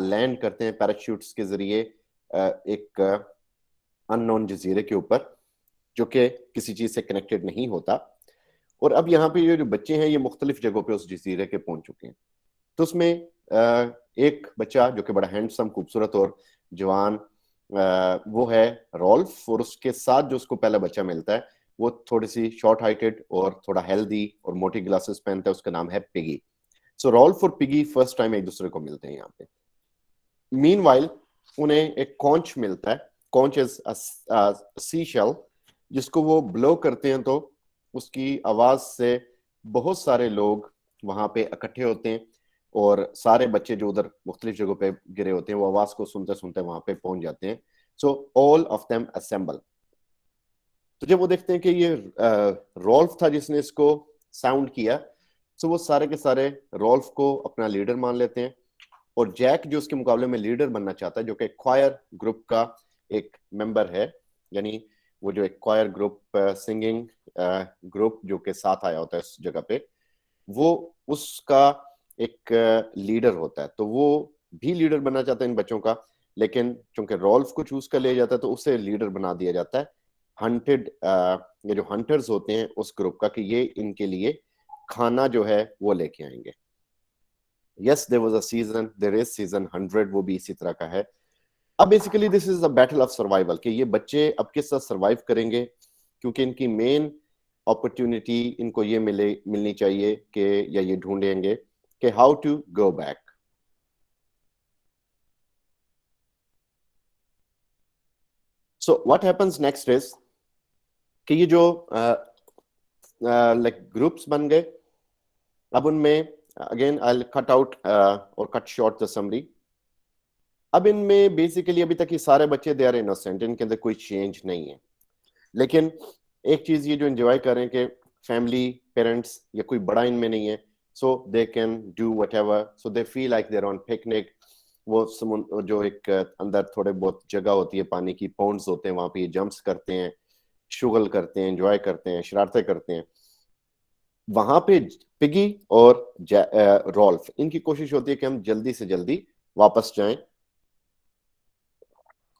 Speaker 1: लैंड करते हैं पैराशूट्स के जरिए एक अननोन जजीरे के ऊपर, जो कि किसी चीज से कनेक्टेड नहीं होता। और अब यहाँ पे ये जो बच्चे हैं ये मुख्तलिफ जगहों पे उस जजीरे के पहुंच चुके हैं। तो उसमें एक बच्चा जो कि बड़ा हैंडसम, खूबसूरत और जवान, वो है रॉल्फ, और उसके साथ जो उसको पहला बच्चा मिलता है वो थोड़ी सी शॉर्ट हाइटेड और थोड़ा हेल्दी और मोटी ग्लासेस पहनता है, उसका नाम है पिगी। सो रॉल्फ और पिगी फर्स्ट टाइम एक दूसरे को मिलते हैं यहाँ पे। मीनवाइल उन्हें एक कॉन्च मिलता है। कॉन्च इज सी शेल, जिसको वो ब्लो करते हैं तो उसकी आवाज से बहुत सारे लोग वहां पे इकट्ठे होते हैं, और सारे बच्चे जो उधर मुख्तलिफ जगहों पे गिरे होते हैं वो आवाज को सुनते सुनते वहां पे पहुंच जाते हैं। So all of them assemble. तो जब वो देखते हैं कि ये रॉल्फ था जिसने इसको साउंड किया, तो वो सारे के सारे रॉल्फ को अपना लीडर मान लेते हैं। और जैक जो उसके मुकाबले में लीडर बनना चाहता है, जो कि क्वायर ग्रुप का एक मेंबर है, यानी वो जो एक क्वायर ग्रुप, सिंगिंग ग्रुप जो के साथ आया होता है उस जगह पे, वो उसका एक लीडर होता है। तो वो भी लीडर बनना चाहता है इन बच्चों का, लेकिन चूंकि रॉल्फ को चूज कर लिया जाता है तो उसे लीडर बना दिया जाता है हंटेड, ये जो हंटर्स होते हैं उस ग्रुप का, कि ये इनके लिए खाना जो है वो लेके आएंगे। Yes, there was a season, there is season 100, वो भी इसी तरह का है। अब basically this is a battle of survival, कि ये बच्चे अब किस तरह सर्वाइव करेंगे, क्योंकि इनकी मेन अपॉर्चुनिटी इनको ये मिलनी चाहिए कि, या ये ढूंढेंगे कि how to go back. So what happens next is कि ये जो लाइक ग्रुप्स बन गए, अब उनमें अगेन आई कट आउट और कट शॉर्ट द समरी। अब इनमें बेसिकली अभी तक ये सारे बच्चे दे आर इनोसेंट, इनके अंदर कोई चेंज नहीं है, लेकिन एक चीज ये जो एंजॉय कर रहे हैं कि फैमिली, पेरेंट्स या कोई बड़ा इनमें नहीं है, so they can do whatever, so they feel like they're on picnic. वो जो एक अंदर थोड़े बहुत जगह होती है, पानी की पॉन्ड्स होते हैं, वहां पे ये जंप्स करते हैं, शुगल करते हैं, एंजॉय करते हैं, शरारतें करते हैं। वहां पे पिगी और रॉल्फ, इनकी कोशिश होती है कि हम जल्दी से जल्दी वापस जाएं।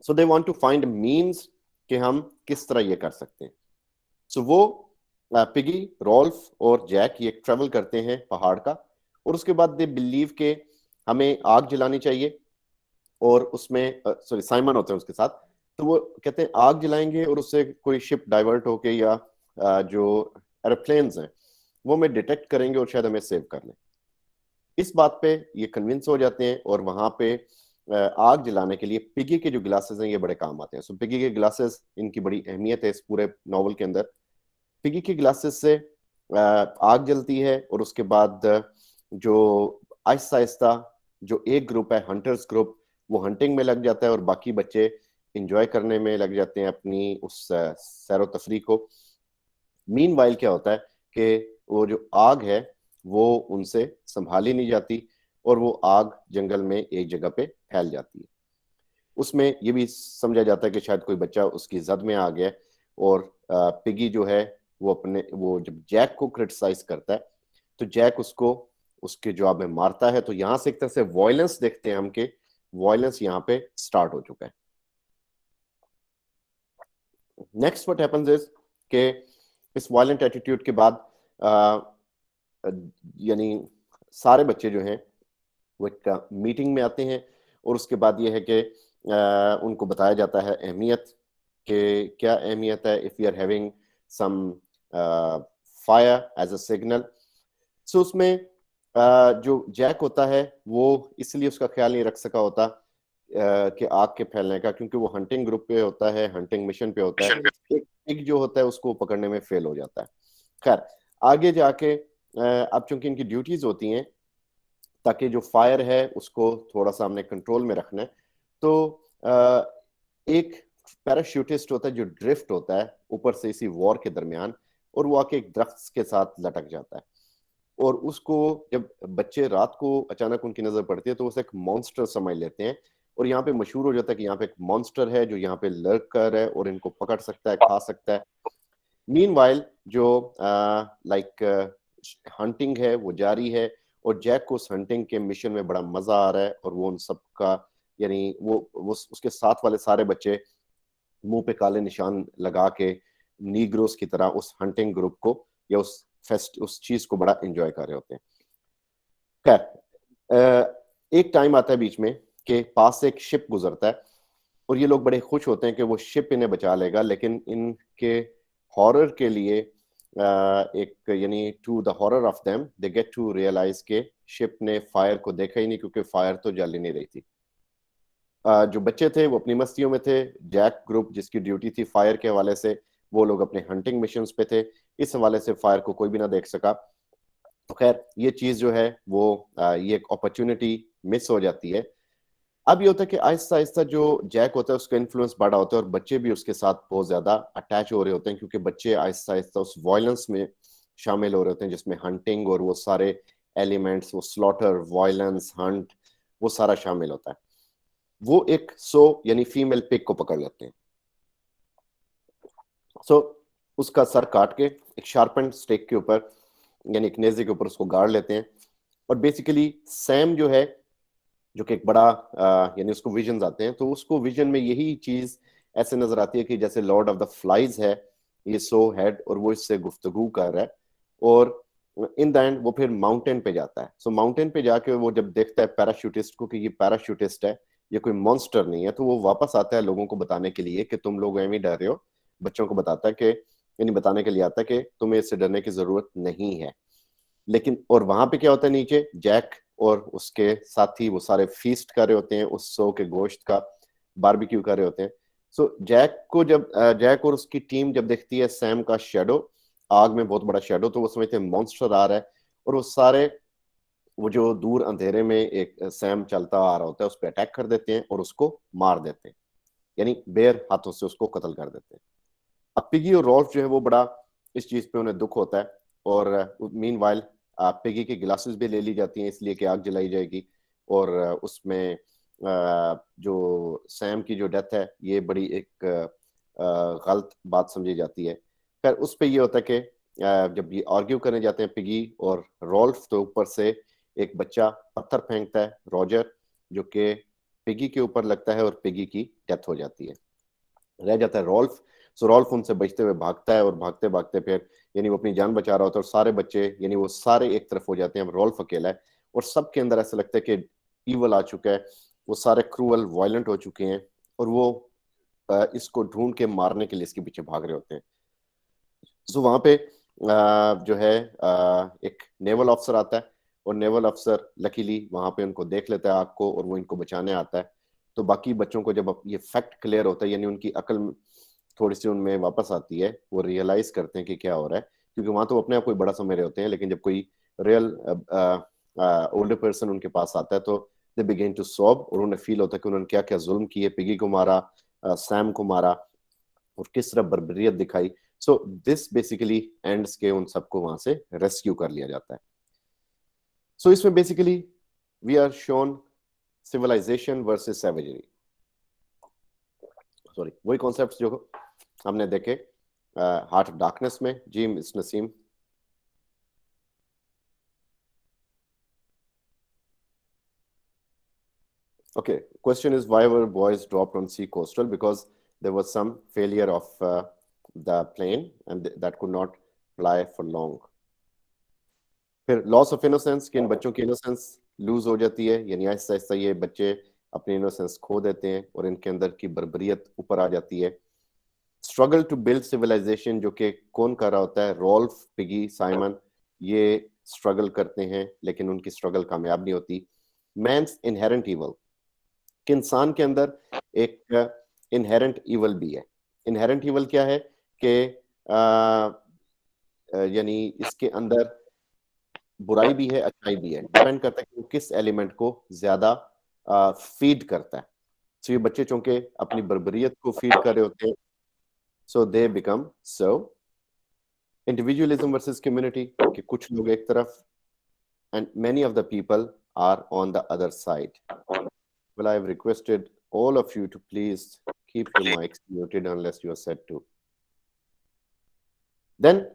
Speaker 1: So they want to find means कि हम किस तरह ये कर सकते हैं। सो वो पिगी, रॉल्फ और जैक ये ट्रेवल करते हैं पहाड़ का, और उसके बाद दे बिलीव के हमें आग जलानी चाहिए, और उसमें सॉरी साइमन होते हैं उसके साथ। तो वो कहते हैं आग जलाएंगे और उससे कोई शिप डाइवर्ट होके या जो एरोप्लेन्स हैं वो हमें डिटेक्ट करेंगे और शायद हमें सेव कर लें। इस बात पे ये कन्विंस हो जाते हैं, और वहां पे आग जलाने के लिए पिगी के जो ग्लासेस हैं ये बड़े काम आते हैं। सो पिगी के ग्लासेस, इनकी बड़ी अहमियत है इस पूरे नॉवल के अंदर। पिगी के ग्लासेस से आग जलती है, और उसके बाद जो आहिस्ता आहिस्ता जो एक ग्रुप है, हंटर्स ग्रुप, वो हंटिंग में लग जाता है, और बाकी बच्चे इंजॉय करने में लग जाते हैं अपनी उस सैरो तफरी को। मीनवाइल क्या होता है कि वो जो आग है वो उनसे संभाली नहीं जाती, और वो आग जंगल में एक जगह पे फैल जाती है। उसमें ये भी समझा जाता है कि शायद कोई बच्चा उसकी जद में आ गया, और पिगी जो है वो जब जैक को क्रिटिसाइज करता है तो जैक उसको उसके जवाब में मारता है। तो यहां से एक तरह से वॉयलेंस देखते हैं हम, कि वॉयलेंस यहाँ पे स्टार्ट हो चुका है। नेक्स्ट व्हाट हैपेंस इज कि इस वायलेंट एटीट्यूड के बाद यानी सारे बच्चे जो हैं वो एक मीटिंग में आते हैं, और उसके बाद ये है कि उनको बताया जाता है अहमियत, कि क्या अहमियत है if you are having some fire as a signal. So उसमें जो जैक होता है वो इसलिए उसका ख्याल नहीं रख सका होता कि आग के फैलने का, क्योंकि वो हंटिंग ग्रुप पे होता है, हंटिंग मिशन पे होता है। एक जो होता है उसको पकड़ने में फेल हो जाता है। खैर, आगे जाके अब चूंकि इनकी ड्यूटीज होती हैं ताकि जो फायर है उसको थोड़ा सा हमने कंट्रोल में रखना है, तो एक पैराशूटिस्ट होता है जो ड्रिफ्ट होता है ऊपर से इसी वॉर के दरमियान, और वो आके एक दरख्त के साथ लटक जाता है। और उसको जब बच्चे रात को अचानक उनकी नजर पड़ती है तो उसे एक मॉन्स्टर समझ लेते हैं, और यहाँ पे मशहूर हो जाता है कि यहाँ पे एक मॉन्स्टर है जो यहाँ पे लर्क कर है और इनको पकड़ सकता है, खा सकता है। मीनवाइल जो लाइक हंटिंग है वो जारी है, और जैक को उस हंटिंग के मिशन में बड़ा मजा आ रहा है, और वो उन सबका यानी वो उसके साथ वाले सारे बच्चे मुंह पे काले निशान लगा के नीग्रोस की तरह उस हंटिंग ग्रुप को या उस चीज को बड़ा एंजॉय कर रहे होते हैं। खैर, एक टाइम आता है बीच में कि पास से एक शिप गुजरता है, और ये लोग बड़े खुश होते हैं कि वो शिप इन्हें बचा लेगा, लेकिन इनके हॉरर के लिए एक यानी to the horror of them they get to realise के शिप ने फायर को देखा ही नहीं, क्योंकि फायर तो जल ही नहीं रही थी। जो बच्चे थे वो अपनी मस्तियों में थे, जैक ग्रुप जिसकी ड्यूटी थी फायर के हवाले से, वो लोग अपने हंटिंग मिशंस पे थे, इस हवाले से फायर को कोई भी ना देख सका। तो खैर ये चीज जो है वो ये एक अपॉर्चुनिटी मिस हो जाती है। अब ये होता है कि आहिस्ता आहिस्ता जो जैक होता है उसका इन्फ्लुएंस बढ़ा होता है, और बच्चे भी उसके साथ बहुत ज्यादा अटैच हो रहे होते हैं, क्योंकि बच्चे आहिस्ता आहिस्ता उस वायलेंस में शामिल हो रहे होते हैं, जिसमें हंटिंग और वो सारे एलिमेंट्स, वो स्लॉटर, वायलेंस, हंट, वो सारा शामिल होता है। वो एक यानी फीमेल पिग को पकड़ लेते हैं। उसका सर काट के एक शार्पेंड स्टेक के ऊपर यानी एक नेजे के ऊपर उसको गाड़ लेते हैं, और बेसिकली सैम जो है, जो कि एक बड़ा यानी उसको विजन आते हैं, तो उसको विजन में यही चीज ऐसे नजर आती है कि जैसे लॉर्ड ऑफ द फ्लाइज है ये हेड, और वो इससे गुफ्तगू कर रहा है, और इन द एंड वो फिर माउंटेन पे जाता है। माउंटेन पे जाके वो जब देखता है पैराशूटिस्ट को कि ये पैराशूटिस्ट है, ये कोई मॉन्स्टर नहीं है, तो वो वापस आता है लोगों को बताने के लिए कि तुम लोग एवं ही डर रहे हो। बच्चों को बताता है कि यानी बताने के लिए आता है कि तुम्हें इससे डरने की जरूरत नहीं है। लेकिन और वहां पे क्या होता है, नीचे जैक और उसके साथी वो सारे फीस्ट कर रहे होते हैं, उस के गोश्त का बारबेक्यू कर रहे होते हैं। जैक और उसकी टीम जब देखती है सैम का शेडो, आग में बहुत बड़ा शेडो, तो वो समझते हैं मॉन्स्टर आ रहा है, और वो जो दूर अंधेरे में एक सैम चलता आ रहा होता है उस पर अटैक कर देते हैं और उसको मार देते हैं, यानी बेर हाथों से उसको कत्ल कर देते हैं। अब पिगी और रॉल्फ जो है वो बड़ा इस चीज पे उन्हें दुख होता है, और मीनवाइल पिगी की ग्लासेस भी ले ली जाती हैं इसलिए कि आग जलाई जाएगी, और उसमें जो सैम की जो डेथ है ये बड़ी एक गलत बात समझी जाती है। खैर उस पे ये होता है कि जब ये आर्ग्यू करने जाते हैं पिगी और रॉल्फ, तो ऊपर से एक बच्चा पत्थर फेंकता है, रॉजर, जो कि पिगी के ऊपर लगता है और पिगी की डेथ हो जाती है। रह जाता है रॉल्फ। रॉल्फ उनसे बचते हुए भागता है, और भागते भागते फिर यानी वो अपनी जान बचा रहा होता है, और सारे बच्चे यानी वो सारे एक तरफ हो जाते हैं, अब रॉल्फ अकेला है, और सबके अंदर ऐसा लगता है कि ईवल आ चुका है, वो सारे क्रूअल वायलेंट हो चुके हैं, और वो इसको ढूंढ के मारने के लिए इसके पीछे भाग रहे होते हैं। वहां पे जो है एक नेवल ऑफिसर आता है, और नेवल अफसर लकीली वहां पे उनको देख लेता है आग को, और वो इनको बचाने आता है। तो बाकी बच्चों को जब ये फैक्ट क्लियर होता है, यानी उनकी अकल थोड़ी सी उनमें वापस आती है, वो रियलाइज करते हैं कि क्या हो रहा है, क्योंकि वहां तो अपने आप कोई बड़ा समझ रहे होते हैं, लेकिन जब कोई रियल ओल्डर पर्सन उनके पास आता है तो दे बिगिन टू सॉब, और उन्हें फील होता है कि उन्होंने क्या क्या जुल्म किए, पिगी को मारा, सैम को मारा, और किस तरह बर्बरियत दिखाई। दिस बेसिकली एंड्स के उन सबको वहां से रेस्क्यू कर लिया जाता है। इसमें basically we are shown civilization versus savagery, sorry वही कॉन्सेप्ट्स जो हमने देखे हार्ट ऑफ डार्कनेस में। जी miss Naseem. Okay, question is why were boys dropped on sea coastal? Because there was some failure of the plane and that could not fly for long. फिर loss of innocence, कि इन बच्चों की innocence loose हो जाती है, यानी आहिस्ता आहिस्ता ये बच्चे अपनी इनोसेंस खो देते हैं और इनके अंदर की बर्बरियत ऊपर आ जाती है। स्ट्रगल टू बिल्ड सिविलाइजेशन, जो कि कौन कर रहा होता है, रॉल्फ, पिगी, साइमन, ये स्ट्रगल करते हैं लेकिन उनकी स्ट्रगल कामयाब नहीं होती। मैंस इनहेरेंट इवल, कि इंसान के अंदर एक इनहेरेंट इवल भी है। इनहेरेंट इवल क्या है कि यानी इसके अंदर बुराई भी है, अच्छाई भी है, डिपेंड करता है कि वो किस एलिमेंट को ज्यादा फीड करता है। ये बच्चे चूंकि अपनी बर्बरियत को फीड कर रहे होते हैं, so they become individualism versus community, कि कुछ लोग एक तरफ and many of the people are on the other side. Well, I've requested all of you to please keep your mics muted unless you are set to. Then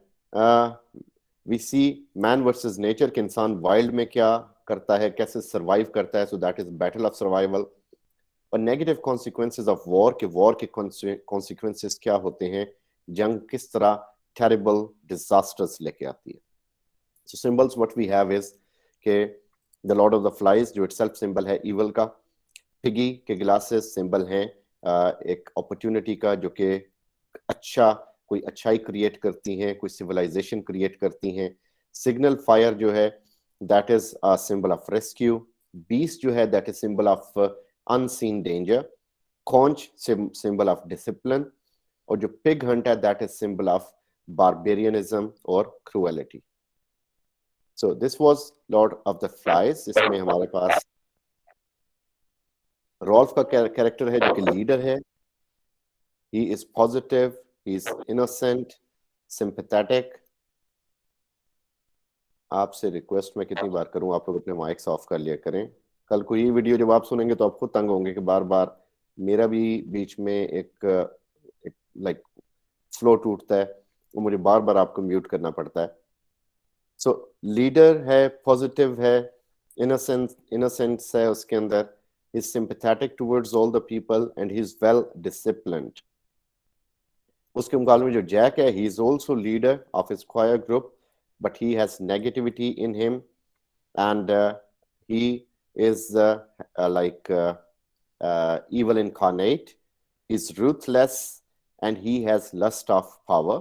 Speaker 1: we see man versus nature कि इंसान wild में क्या करता है, कैसे survive करता है. So that is battle of survival. और नेगेटिव कॉन्सिक्वेंसेज ऑफ वॉर के कॉन्सिक्वेंसेज क्या होते हैं, जंग किस तरह टेरिबल डिजास्टर्स लेके आती है. So symbols what we have is के the lord of the flies जो इटसेल्फ सिंबल है इवल का. पिगी के ग्लासेस सिंबल हैं एक अपॉर्चुनिटी का, जो कि अच्छा कोई अच्छाई क्रिएट करती हैं, कोई सिविलाइजेशन क्रिएट करती हैं. सिग्नल फायर जो है that is a symbol of rescue. Beast जो है that is symbol of unseen danger. Conch symbol of discipline. और जो pig hunt है that is symbol of barbarianism or cruelty. So this was Lord of the Flies. इसमें हमारे पास Rolf का character है जो कि लीडर है. He is positive, he is innocent, sympathetic. आपसे रिक्वेस्ट मैं कितनी बार करूं, आप लोग अपने माइक्स ऑफ कर लिया करें. कल को ये वीडियो जब आप सुनेंगे तो आप खुद तंग होंगे कि बार बार मेरा भी बीच में एक लाइक फ्लो टूटता है और मुझे बार बार आपको म्यूट करना पड़ता है. सो लीडर है, पॉजिटिव है, इनोसेंस है उसके अंदर. He is sympathetic towards all the people and he is well disciplined. उसके मुकाबले में जो जैक है, he is also leader of his choir group but he has negativity in him and he is evil incarnate. He's ruthless and he has lust of power.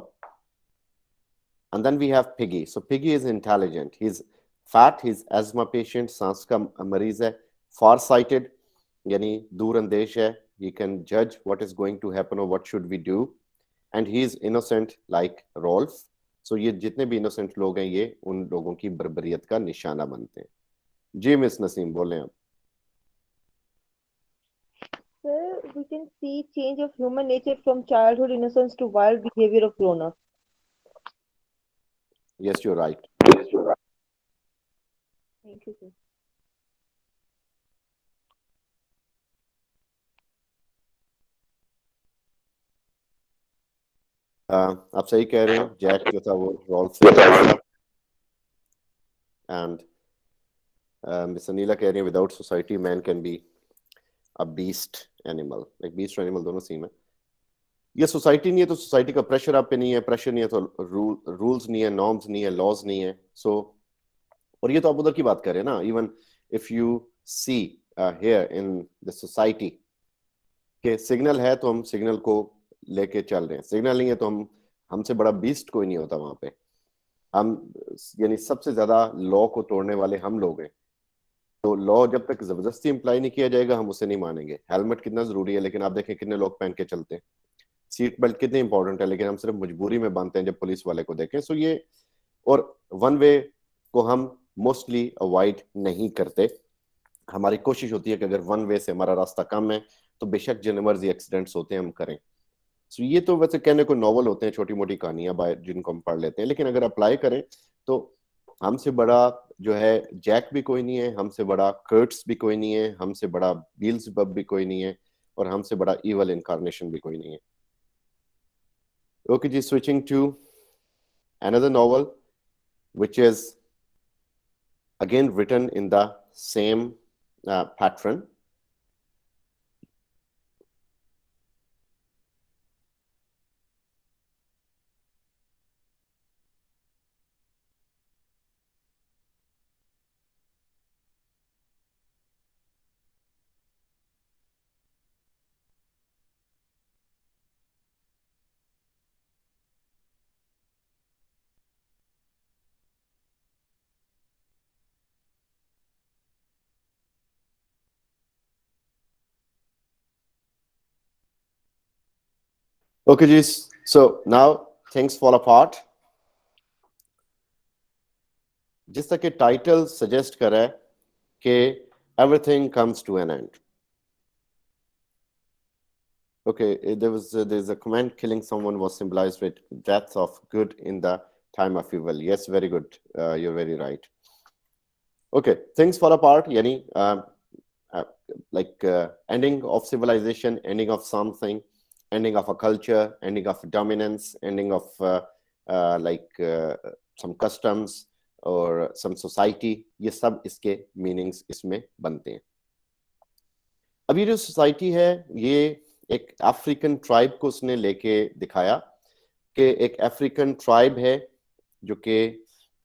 Speaker 1: And then we have Piggy. So Piggy is intelligent. He's fat. He's asthma patient. सांस का मरीज है. Far-sighted, यानी दूरअंदेश है. He can judge what is going to happen or what should we do. And he is innocent like Rolf. So ये जितने भी innocent लोग हैं, ये उन लोगों की बर्बरियत का निशाना बनते हैं. जी मिस नसीम बोलें आप.
Speaker 3: Sir, we can see change of human nature from childhood innocence to wild behavior of grown-up.
Speaker 1: Yes, you're right.
Speaker 3: Thank you, sir.
Speaker 1: आप सही कह रहे हैं. जैक जो था वो रॉल्फ से था. एंड मिस अनीला कह रही है without society man can be a beast animal. एक बीस्ट एनिमल दोनों सेम है. ये सोसाइटी नहीं है तो सोसाइटी का प्रेशर आप पे नहीं है, प्रेशर नहीं है तो रूल्स नहीं है, नॉर्म्स नहीं है, लॉज नहीं है. सो और ये तो आप उधर की बात कर रहे हैं ना. Even if you see here in the society के सिग्नल है तो हम सिग्नल को लेके चल रहे हैं. सिग्नल नहीं है तो हमसे बड़ा बीस्ट कोई नहीं होता वहां पे. हम यानी सबसे ज्यादा लॉ को तोड़ने वाले हम लोग हैं. तो लॉ जब तक जबरदस्ती इंप्लाई नहीं किया जाएगा हम उसे नहीं मानेंगे. हेलमेट कितना जरूरी है लेकिन आप देखें कितने लोग पहन के चलते हैं. सीट बेल्ट कितनी इंपॉर्टेंट है लेकिन हम सिर्फ मजबूरी में बांधते हैं जब पुलिस वाले को देखें. सो ये और वन वे को हम मोस्टली अवॉइड नहीं करते. हमारी कोशिश होती है कि अगर वन वे से हमारा रास्ता कम है तो बेशक जिन मर्जी एक्सीडेंट्स होते हैं हम करें. सो ये तो वैसे कहने को नॉवल होते हैं, छोटी मोटी कहानियां जिनको हम पढ़ लेते हैं, लेकिन अगर अप्लाई करें तो हमसे बड़ा जो है जैक भी कोई नहीं है, हमसे बड़ा कर्ट्स भी कोई नहीं है, हमसे बड़ा बील्ज़ेबब भी कोई नहीं है और हमसे बड़ा ईवल इनकारनेशन भी कोई नहीं है. Okay, just switching to another novel, which is again written in the same pattern. Okay, Jis. So now things fall apart. जिस तक के टाइटल सजेस्ट कर रहा है कि everything comes to an end. Okay, there's a comment, killing someone was symbolized with death of good in the time of evil. Yes, very good. You're very right. Okay, things fall apart. Yani, ending of civilization, ending of something, ending of a culture, ending of dominance, ending of like some customs और some society, ये सब इसके meanings इसमें बनते हैं। अब ये जो सोसाइटी है ये एक अफ्रीकन ट्राइब को उसने लेके दिखाया कि एक अफ्रीकन ट्राइब है जो कि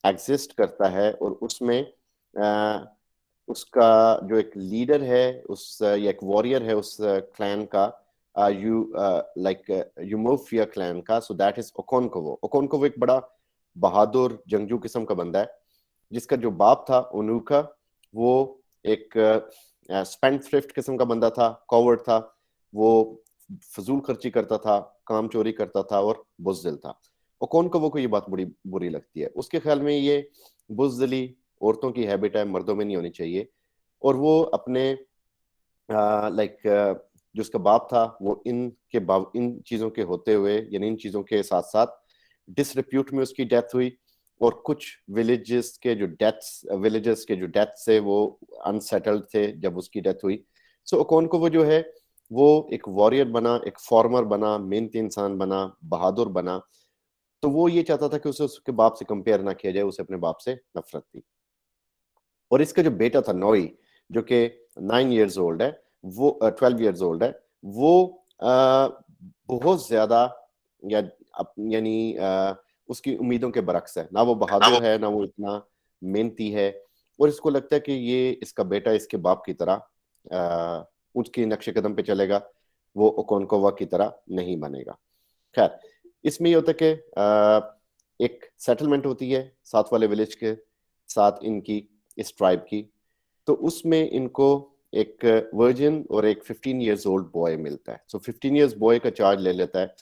Speaker 1: एग्जिस्ट करता है और उसमें उसका जो एक लीडर है उस या एक वॉरियर है उस क्लैन का यूमोफिया क्लैन का, so that is Okonkwo. Okonkwo एक बड़ा बहादुर जंगजू किस्म का बंदा है जिसका जो बाप था ओनुका वो एक स्पेंडथ्रिफ्ट किस्म का बंदा था, कॉवर्ड था, वो फजूल खर्ची करता था, काम चोरी करता था और बुज़दिल था। ओकोनकोवो को ये बात बड़ी बुरी लगती है। उसके ख्याल में ये बुज़दिली औरतों की हैबिट है, मर्दों में नहीं होनी चाहिए। और वो अपने जो उसका बाप था वो इन चीज़ों के होते हुए यानी इन चीज़ों के साथ साथ डिसरिप्यूट में उसकी डेथ हुई और कुछ विलेजेस के जो डेथ्स से वो अनसेटल्ड थे जब उसकी डेथ हुई। सो ओकोनकोवो जो है वो एक वॉरियर बना, एक फॉर्मर बना, मेहनती इंसान बना, बहादुर बना। तो वो ये चाहता था कि उसे उसके बाप से कंपेयर ना किया जाए, उसे अपने बाप से नफरत थी। और इसका जो बेटा था नोई जो कि 9 years old है, वो 12 years old है, वो बहुत ज्यादा यानी उसकी उम्मीदों के बरक्स है। ना वो बहादुर है, ना वो इतना मेहनती है और इसको लगता है कि ये इसका बेटा इसके बाप की तरह उसके नक्शे कदम पे चलेगा, वो ओकोनकोवा की तरह नहीं बनेगा। खैर, इसमें ये होता है कि एक सेटलमेंट होती है साथ वाले विलेज के साथ इनकी इस ट्राइब की, तो उसमें इनको एक वर्जिन और एक 15 years old बॉय मिलता है। सो 15 years बॉय का चार्ज ले लेता है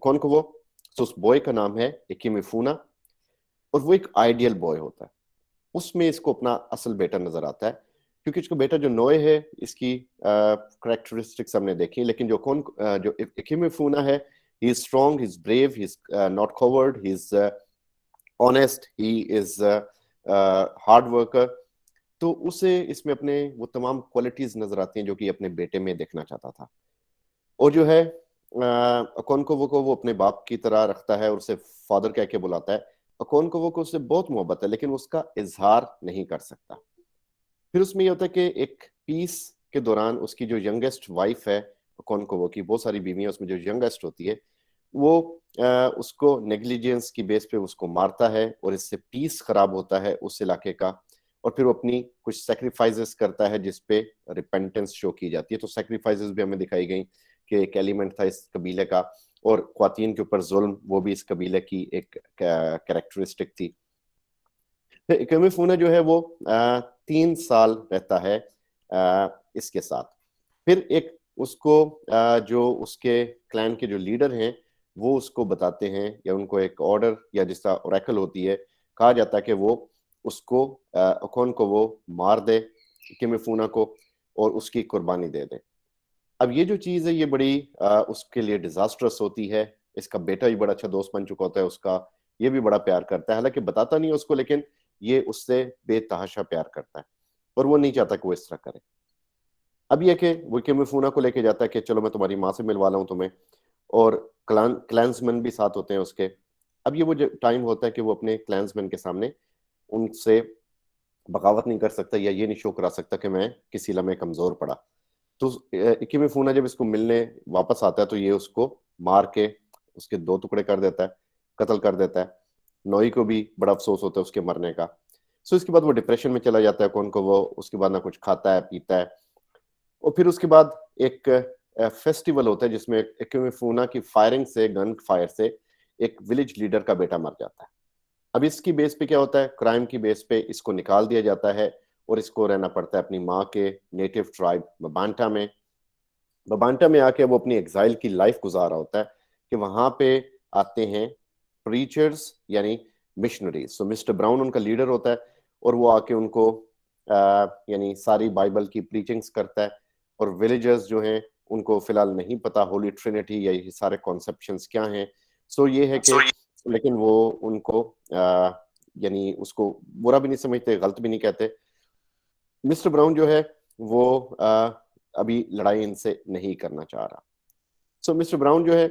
Speaker 1: कौन को वो। सो उस बॉय का नाम है इकिमिफुना और वो एक आइडियल बॉय होता है। उसमें इसको अपना असल बेटा नजर आता है क्योंकि इसका बेटा जो नोए है इसकी करेक्टरिस्टिक्स हमने देखी, लेकिन जो इकिमिफुना है, he is strong, he is brave, he is not covered, he is honest, he is hard worker. तो उसे इसमें अपने वो तमाम क्वालिटीज नजर आती हैं जो कि अपने बेटे में देखना चाहता था। और जो है अकोनकोवो को वो अपने बाप की तरह रखता है और उसे फादर कह के बुलाता है। अकोनकोवो को उससे बहुत मोहब्बत है लेकिन उसका इजहार नहीं कर सकता। फिर उसमें ये होता है कि एक पीस के दौरान उसकी जो यंगेस्ट वाइफ है अकोनकोवो की, बहुत सारी बीवियां, उसमें जो यंगेस्ट होती है वो उसको नेग्लिजेंस की बेस पे उसको मारता है और इससे पीस खराब होता है उस इलाके का। और फिर वो अपनी कुछ सेक्रीफाइसेस करता है जिसपे रिपेंटेंस शो की जाती है। तो सेक्रीफाइसेस भी हमें दिखाई गई कि एक एलिमेंट था इस कबीले का और ख्वातीन के ऊपर जुल्म वो भी इस कबीले की एक कैरेक्टरिस्टिक थी। इकिमिफुना जो है वो 3 साल रहता है इसके साथ। फिर एक उसको जो उसके क्लैन के जो लीडर हैं वो उसको बताते हैं या उनको एक ऑर्डर या जिसका ओरेकल होती है, कहा जाता है कि वो उसको अकोन को वो मार दे इकिमिफुना को और उसकी कुर्बानी दे दे। अब ये जो चीज़ है ये बड़ी उसके लिए डिजास्टरस होती है। इसका बेटा भी बड़ा अच्छा दोस्त बन चुका होता है उसका, ये भी बड़ा प्यार करता है, हालांकि बताता नहीं है उसको लेकिन ये उससे बेतहाशा प्यार करता है और वो नहीं चाहता कि वो इस तरह करे। अब ये कि वो इकिमिफुना को लेके जाता है कि चलो मैं तुम्हारी माँ से मिलवा लाऊं तुम्हें, और क्लैंसमैन भी साथ होते हैं उसके। अब ये वो टाइम होता है कि वो अपने क्लैंसमैन के सामने उनसे बगावत नहीं कर सकता या ये नहीं शो करा सकता कि मैं किसी लम्हे कमजोर पड़ा। तो इकिमिफुना जब इसको मिलने वापस आता है तो ये उसको मार के उसके 2 टुकड़े कर देता है, कत्ल कर देता है। नोई को भी बड़ा अफसोस होता है उसके मरने का। सो इसके बाद वो डिप्रेशन में चला जाता है कौन को वो, उसके बाद ना कुछ खाता है पीता है। और फिर उसके बाद एक फेस्टिवल होता है जिसमें इकिमिफुना की फायरिंग से, गन फायर से एक विलेज लीडर का बेटा मर जाता है। अब इसकी बेस पे क्या होता है, क्राइम की बेस पे इसको निकाल दिया जाता है और इसको रहना पड़ता है अपनी माँ के नेटिव ट्राइब बबांटा में। बबांटा में आके वो अपनी एग्जाइल की लाइफ गुजार रहा होता है कि वहां पे आते हैं प्रीचर्स यानी मिशनरीज। सो मिस्टर ब्राउन उनका लीडर होता है और वो आके उनको यानी सारी बाइबल की प्रीचिंग्स करता है। और विलेजर्स जो हैं उनको फिलहाल नहीं पता होली ट्रिनिटी या ये सारे कॉन्सेप्शंस क्या हैं। सो ये है कि लेकिन वो उनको यानी उसको बुरा भी नहीं समझते, गलत भी नहीं कहते। मिस्टर ब्राउन जो है वो अभी लड़ाई इनसे नहीं करना चाह रहा। सो मिस्टर ब्राउन जो है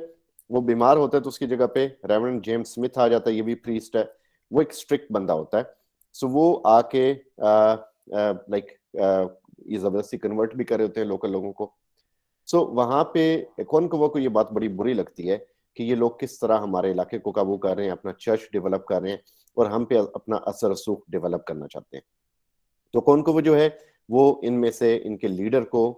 Speaker 1: वो बीमार होता है तो उसकी जगह पे रेवरेंड जेम्स स्मिथ आ जाता है, ये भी प्रीस्ट है, वो एक स्ट्रिक्ट बंदा होता है। सो वो आके लाइक ये जबरदस्ती कन्वर्ट भी कर रहे होते हैं लोकल लोगों को। सो वहां पे कॉनकवा को ये बात बड़ी बुरी लगती है कि ये लोग किस तरह हमारे इलाके को काबू कर रहे हैं, अपना चर्च डेवलप कर रहे हैं और हम पे अपना असर रसूख डेवलप करना चाहते हैं। तो कॉनकवा जो है वो इनमें से इनके लीडर को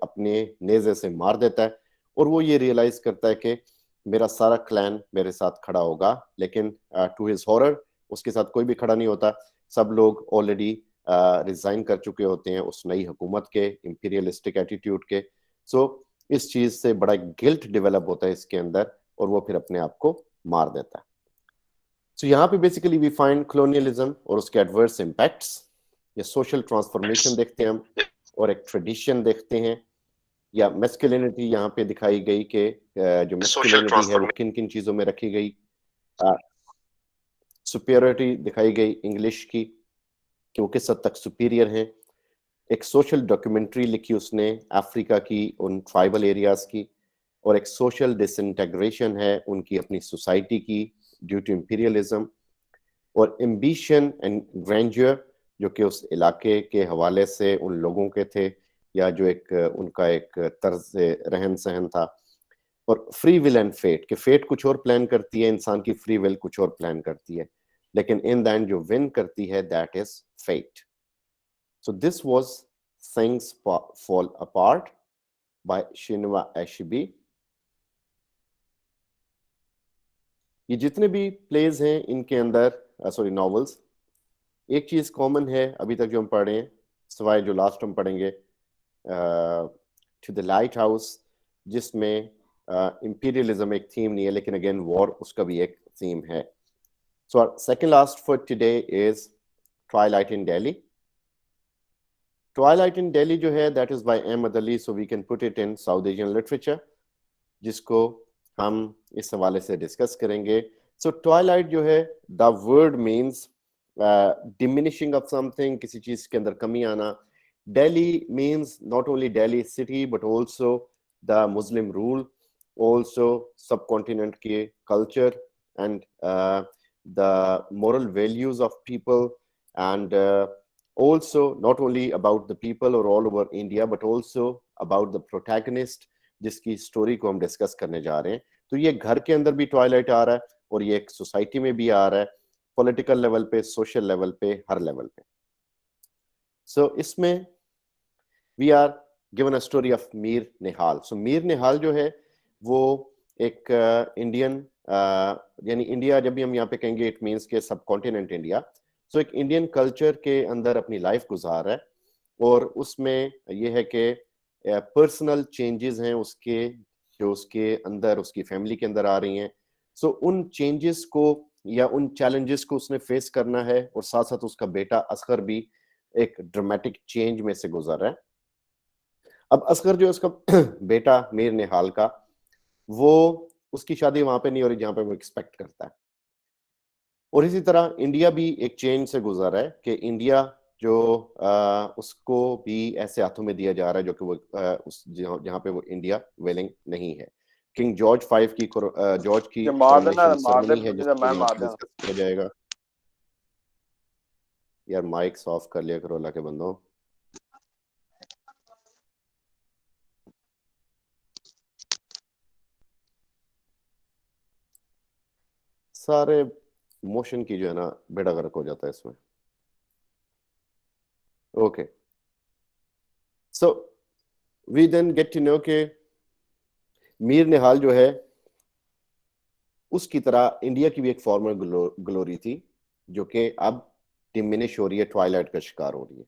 Speaker 1: अपने नेज़े से मार देता है और वो ये रियलाइज करता है कि मेरा सारा क्लैन मेरे साथ खड़ा होगा, लेकिन टू हिज हॉरर उसके साथ कोई भी खड़ा नहीं होता। सब लोग ऑलरेडी रिजाइन कर चुके होते हैं उस नई हुकूमत के इंपीरियलिस्टिक एटीट्यूड के। सो इस चीज से बड़ा गिल्ट डेवलप होता है इसके अंदर और वो फिर अपने आप को मार देता है। सो यहाँ पे बेसिकली वी फाइंड कॉलोनियलिज्म और उसके एडवर्स इम्पैक्ट्स, या सोशल ट्रांसफॉर्मेशन देखते हैं हम, और एक ट्रेडिशन देखते हैं, या मैस्कुलिनिटी यहाँ पे दिखाई गई कि जो मैस्कुलिनिटी है वो किन किन चीजों में रखी गई, सुपीरियरिटी दिखाई गई इंग्लिश की कि वो किस हद तक सुपीरियर हैं। एक सोशल डॉक्यूमेंट्री लिखी उसने अफ्रीका की उन ट्राइबल एरियाज की, और एक सोशल डिसइंटेग्रेशन है उनकी अपनी सोसाइटी की ड्यू टू इंपीरियलिज्म, और एम्बिशन एंड ग्रैंड्योर जो कि उस इलाके के हवाले से उन लोगों के थे, या जो एक उनका एक तर्ज रहन सहन था, और फ्री विल एंड फेट कि फेट कुछ और प्लान करती है, इंसान की फ्री विल कुछ और प्लान करती है, लेकिन इन द एंड जो विन करती है that is fate. So this was things fall apart by Chinua Achebe. ये जितने भी प्लेज हैं इनके अंदर सॉरी नॉवेल्स, एक चीज कॉमन है अभी तक जो हम पढ़ रहे हैं, सिवाय जो लास्ट हम पढ़ेंगे टू द लाइट हाउस, जिसमें इंपीरियलिज्म एक थीम नहीं है, लेकिन अगेन वॉर उसका भी एक थीम है। So second last for today is twilight in Delhi. Twilight in Delhi जो है that is by Ahmed Ali, so we can put it in south Asian literature, जिसको हम इस हवाले से डिस्कस करेंगे। सो ट्वाइलाइट जो है the word means diminishing of something, किसी चीज के अंदर कमी आना। Delhi means not only Delhi city but also the Muslim rule, also subcontinent के culture and the moral values of people, and also not only about the people or all over India but also about the protagonist जिसकी story को हम discuss करने जा रहे हैं। तो ये घर के अंदर भी ट्वाइलाइट आ रहा है और ये एक सोसाइटी में भी आ रहा है, पॉलिटिकल लेवल पे, सोशल लेवल पे, हर लेवल पे। सो इसमें we are given a story of Mir Nihal. So Mir Nihal जो है वो एक इंडियन यानी इंडिया, जब भी हम यहाँ पे कहेंगे इट मीन्स के सब कॉन्टिनेंट इंडिया। सो एक इंडियन कल्चर के अंदर अपनी लाइफ गुजार रहा है, और उसमें ये है कि पर्सनल चेंजेस हैं उसके, जो उसके अंदर उसकी फैमिली के अंदर आ रही हैं। सो उन चेंजेस को या उन चैलेंजेस को उसने फेस करना है, और साथ साथ उसका बेटा असगर भी एक ड्रामेटिक चेंज में से गुजर रहा है। अब असगर जो उसका बेटा मीर निहाल का, वो उसकी शादी वहां पे नहीं हो रही जहां पे वो एक्सपेक्ट करता है, और इसी तरह इंडिया भी एक चेंज से गुजर रहा है कि इंडिया जो उसको भी ऐसे हाथों में दिया जा रहा है जो कि वो उस जहां पे वो इंडिया विलिंग नहीं है। किंग जॉर्ज 5 की जॉर्ज की कोरोनेशन सेरेमनी है जिसको यहाँ पे डिस्कस किया जाएगा। यार माइक ऑफ कर लिया करो अल्लाह के बंदों। सारे मोशन की जो है ना बेड़ा गर्क हो जाता है इसमें। Okay, so we then get to know के मीर निहाल जो है उसकी तरह इंडिया की भी एक फॉर्मर ग्लोरी थी जो कि अब डिमिनिश हो रही है, ट्वाइलाइट का शिकार हो रही है।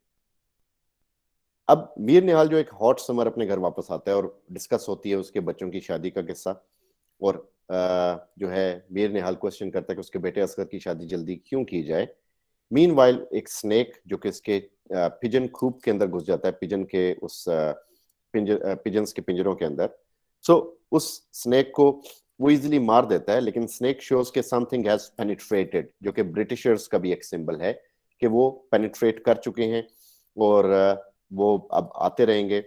Speaker 1: अब मीर निहाल जो एक हॉट समर अपने घर वापस आता है और डिस्कस होती है उसके बच्चों की शादी का किस्सा, और जो है मीर निहाल क्वेश्चन करता है कि उसके बेटे असगर की शादी जल्दी क्यों की जाए। मीनवाइल एक स्नेक जो कि इसके पिजन खूब के अंदर घुस जाता है, पिजन के उस पिजन्स के पिंजरों के अंदर। सो उस स्नेक को वो इजीली मार देता है, लेकिन स्नेक शोज के समथिंग हैज पेनिट्रेटेड, जो कि ब्रिटिशर्स का भी एक सिंबल है कि वो पेनिट्रेट कर चुके हैं और वो अब आते रहेंगे।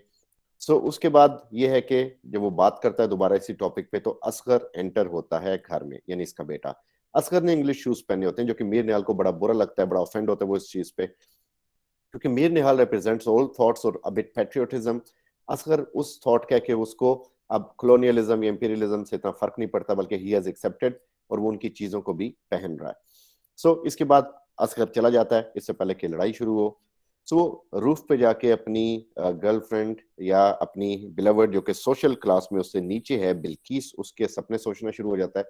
Speaker 1: सो उसके बाद ये है कि जब वो बात करता है दोबारा इसी टॉपिक पे, तो असगर एंटर होता है घर में, यानी इसका बेटा। असगर ने इंग्लिश शूज पहने होते हैं, जो कि मीर निहाल को बड़ा बुरा लगता है, बड़ा ऑफेंड होता है वो इस चीज पे, क्योंकि मीर निहाल रिप्रेजेंट्स ऑल थॉट्स और अ बिट पैट्रियोटिज्म। असगर उस थॉट का कि उसको अब कॉलोनियलिज्म या इंपीरियलिज्म से इतना फर्क नहीं पड़ता, बल्कि ही हैज एक्सेप्टेड, और वो उनकी चीजों को भी पहन रहा है। सो इसके बाद असगर चला जाता है, इससे पहले कि लड़ाई शुरू हो। सो रूफ पे जाके अपनी गर्लफ्रेंड या अपनी बिलवर्ड, जो कि सोशल क्लास में उससे नीचे है, बिल्किस, उसके सपने सोचना शुरू हो जाता है।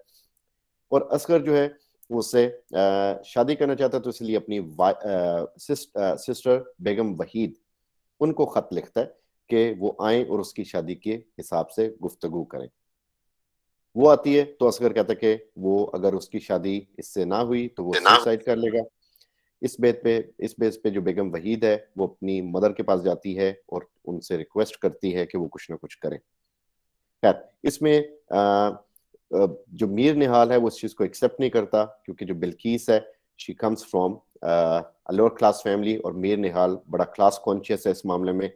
Speaker 1: और असगर जो है वो उससे शादी करना चाहता है, तो इसलिए अपनी सिस्टर बेगम वहीद, उनको खत लिखता है कि वो आए और उसकी शादी के हिसाब से गुफ्तगू करें। वो आती है तो असगर कहता है कि वो अगर उसकी शादी इससे ना हुई तो वो
Speaker 2: जनाब
Speaker 1: सुसाइड कर लेगा। इस बेस पे जो बेगम वहीद है वो अपनी मदर के पास जाती है और उनसे रिक्वेस्ट करती है कि वो कुछ ना कुछ करें। खैर, इसमें जो मीर निहाल है वो इस चीज को एक्सेप्ट नहीं करता, क्योंकि जो बिल्किस है she comes from lower class family, और मीर निहाल बड़ा क्लास कॉन्शियस है इस मामले में।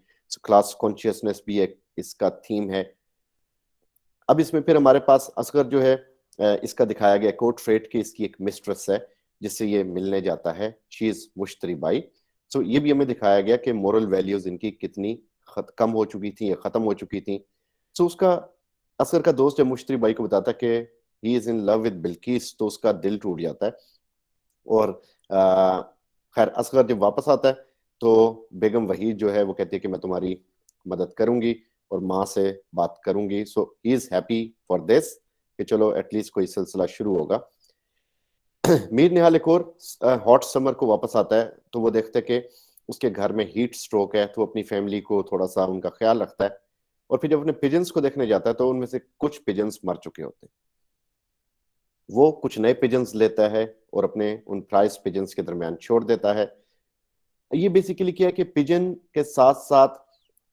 Speaker 1: क्लास कॉन्शियसनेस भी एक इसका थीम है। अब इसमें फिर हमारे पास असगर जो है इसका दिखाया गया कोट ट्रेट की इसकी एक मिस्ट्रेस है जिससे ये मिलने जाता है, शी इज मुश्तरी बाई। सो ये भी हमें दिखाया गया कि मोरल वैल्यूज इनकी कितनी कम हो चुकी थी या खत्म हो चुकी थी। सो उसका असगर का दोस्त जब मुश्तरी बाई को बताता है कि he is in love with Bilkis, तो उसका दिल टूट जाता है। और खैर असगर जब वापस आता है तो बेगम वहीद जो है वो कहती है कि मैं तुम्हारी मदद करूंगी और माँ से बात करूंगी। So he is happy for this कि चलो एटलीस्ट कोई सिलसिला शुरू होगा। मीर निहाल एक और हॉट समर को वापस आता है, तो वो देखते हैं कि उसके घर में हीट स्ट्रोक है, तो अपनी फैमिली को थोड़ा सा उनका ख्याल रखता है। और फिर जब अपने पिजन्स को देखने जाता है तो उनमें से कुछ पिजन्स मर चुके होते हैं। वो कुछ नए पिजन्स लेता है और अपने उन प्राइस पिजन्स के दरमियान छोड़ देता है। ये बेसिकली क्या है कि पिजन के साथ साथ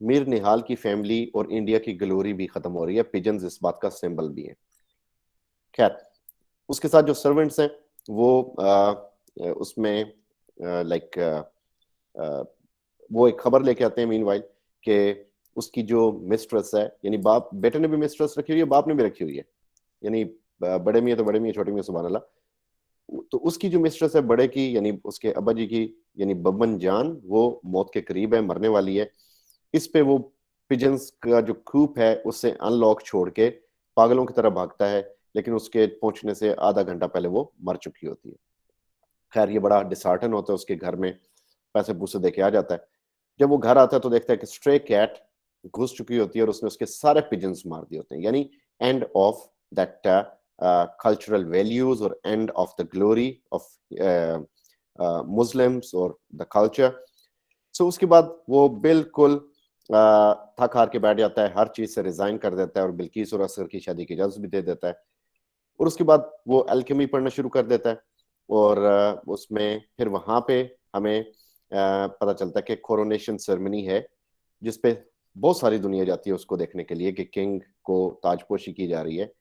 Speaker 1: मीर निहाल की फैमिली और इंडिया की ग्लोरी भी खत्म हो रही है। पिजन्स इस बात का सिंबल भी है। खैर, उसके साथ जो सर्वेंट्स हैं वो उसमें लाइक वो एक खबर लेके आते हैं मीनवाइल कि उसकी जो मिस्ट्रेस है, यानी बाप बेटे ने भी मिस्ट्रेस रखी हुई है, बाप ने भी रखी हुई है, यानी बड़े मियाँ तो बड़े मियाँ, छोटे मियाँ सुभान अल्लाह। तो उसकी जो मिस्ट्रेस है बड़े की, यानी उसके अब्बा जी की, यानी बब्बन जान, वो मौत के करीब है, मरने वाली है। इस पे वो पिजन्स का जो कूप है उससे अनलॉक छोड़ के पागलों की तरह भागता है, लेकिन उसके पहुंचने से आधा घंटा पहले वो मर चुकी होती है। खैर, ये बड़ा डिसहार्टन होता है उसके घर में, पैसे पूसे देके आ जाता है। जब वो घर आता है तो देखता है कि स्ट्रे कैट घुस चुकी होती है और उसने उसके सारे पिजन्स मार दिए होते हैं, यानी end of that cultural values और end of the glory of Muslims और द कल्चर। सो उसके बाद वो बिल्कुल थक हार के बैठ जाता है, हर चीज से रिजाइन कर देता है और बिल्किस और असगर की शादी की इजाजत भी दे देता है। और उसके बाद वो अल्केमी पढ़ना शुरू कर देता है। और उसमें फिर वहां पे हमें पता चलता है कि कोरोनेशन सेरेमनी है, जिसपे बहुत सारी दुनिया जाती है उसको देखने के लिए कि किंग को ताजपोशी की जा रही है।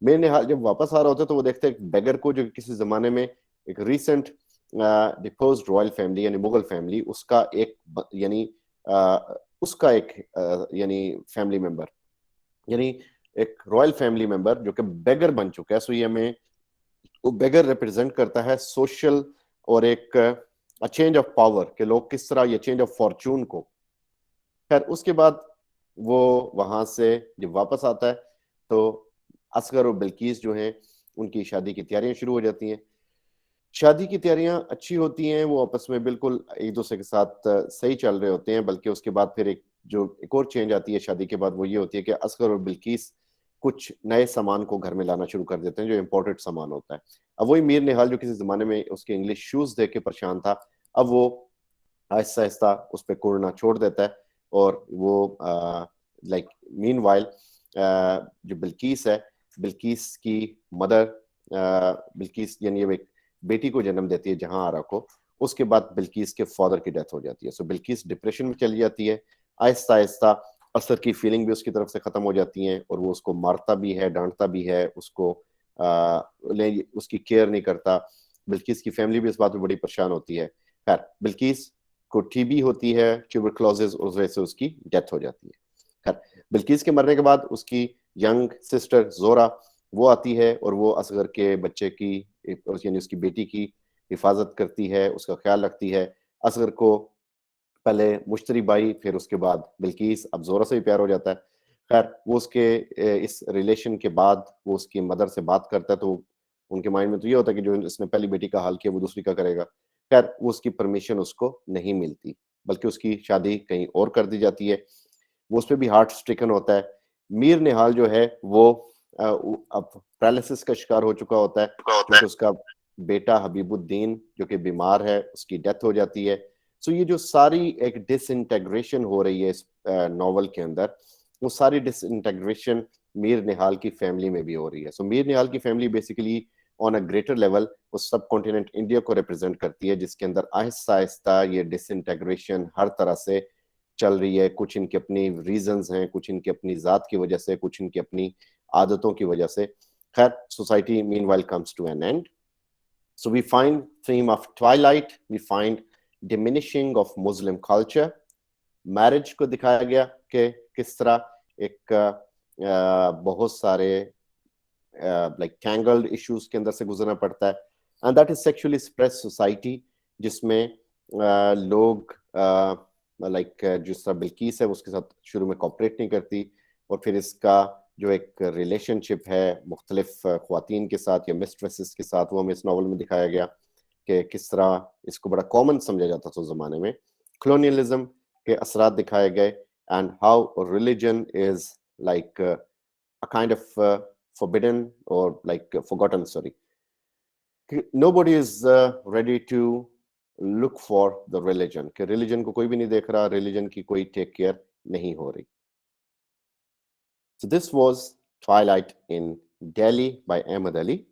Speaker 1: मेरे निहाल जब वापस आ रहा होता है तो वो देखते हैं एक बेगर को, जो किसी जमाने में एक रिसेंट डिपोज्ड रॉयल फैमिली यानी मुगल फैमिली, उसका एक यानी उसका एक यानी फैमिली मेंबर, यानी एक रॉयल फैमिली मेंबर जो कि बेगर बन चुका है। सो ये हमें वो बेगर रिप्रेजेंट करता है सोशल और एक चेंज ऑफ पावर के लोग किस तरह ये चेंज ऑफ फॉर्चून को। खैर, उसके बाद वो वहां से जब वापस आता है तो असगर और बिल्किस जो हैं उनकी शादी की तैयारियां शुरू हो जाती हैं। शादी की तैयारियां अच्छी होती हैं, वो आपस में बिल्कुल एक दूसरे के साथ सही चल रहे होते हैं। बल्कि उसके बाद फिर एक और चेंज आती है शादी के बाद, वो ये होती है कि असगर और बिल्किस कुछ नए सामान को घर में लाना शुरू कर देते हैं, जो इम्पोर्टेड सामान होता है। अब वही मीर निहाल जो किसी जमाने में उसके इंग्लिश शूज देख के परेशान था, अब वो आहिस्ता आहिस्ता उस पर कुड़ना छोड़ देता है। और वो लाइक मीनवाइल जो बिल्किस है, बिल्किस की मदर, बिल्किस यानी एक बेटी को जन्म देती है जहां आरा को। उसके बाद बिल्किस के फादर की डेथ हो जाती है। सो बिल्किस डिप्रेशन में चली जाती है। आहिस्ता आहिस्ता असर की फीलिंग भी उसकी तरफ से खत्म हो जाती है और वो उसको मारता भी है, डांटता भी है, उसको उसकी केयर नहीं करता। बिल्किस की फैमिली भी इस बात में बड़ी परेशान होती है। खैर, बिल्किस को टीबी होती है, ट्यूबरक्लोसिस, उस वजह से उसकी डेथ हो जाती है। खैर, बिल्किस के मरने के बाद उसकी यंग सिस्टर जोरा वो आती है और वो असगर के बच्चे की यानी उसकी बेटी की हिफाजत करती है, उसका ख्याल रखती है। असगर को पहले मुश्तरी बाई, फिर उसके बाद बिल्किस, अब जोरा से भी प्यार हो जाता है। खैर, वो उसके इस रिलेशन के बाद वो उसकी मदर से बात करता है, तो उनके माइंड में तो ये होता है कि जो इसने पहली बेटी का हाल किया वो दूसरी का करेगा। खैर, वो उसकी परमिशन उसको नहीं मिलती, बल्कि उसकी शादी कहीं और कर दी जाती है। वो उस पे भी हार्ट स्ट्रिकन होता है। मीर निहाल जो है वो अब पैरालिसिस का शिकार हो चुका होता है, क्योंकि उसका बेटा हबीबुद्दीन जो कि बीमार है, उसकी डेथ हो जाती है। सो ये जो सारी एक डिसइंटेग्रेशन हो रही है इस नॉवल के अंदर, वो सारी डिसइंटेग्रेशन मीर निहाल की फैमिली में भी हो रही है। सो मीर निहाल की family basically on a greater level उस सब कॉन्टिनेंट इंडिया को रिप्रेजेंट करती है, जिसके अंदर आहिस्ता आहिस्ता ये डिसइंटेग्रेशन हर तरह से चल रही है। कुछ इनकी अपनी रीजंस हैं, कुछ इनकी अपनी जात की वजह से, कुछ इनकी अपनी आदतों की वजह से। खैर, society meanwhile comes to an end. So we find theme of twilight, we find diminishing of Muslim culture. Marriage को दिखाया गया कि किस तरह एक बहुत सारे लाइक टैंगल्ड इश्यूज के अंदर से गुजरना पड़ता है, and that is sexually स्प्रेस society, जिसमें लोग लाइक जिस तरह बिल्किस है उसके साथ शुरू में कॉपरेट नहीं करती, और फिर इसका जो एक रिलेशनशिप है मुख्तलिफ ख्वातीन के साथ या मिस्ट्रेसेस के साथ, वो हमें इस नावल में दिखाया गया कि किस तरह इसको बड़ा कॉमन समझा जाता था उस जमाने में। कॉलोनियलिज्म के असरात दिखाए गए, and how religion is like a kind of forbidden or like forgotten, sorry. Nobody is ready to look for the religion, कि religion को कोई भी नहीं देख रहा, religion की कोई take care नहीं हो रही. So this was Twilight in Delhi by Ahmed Ali.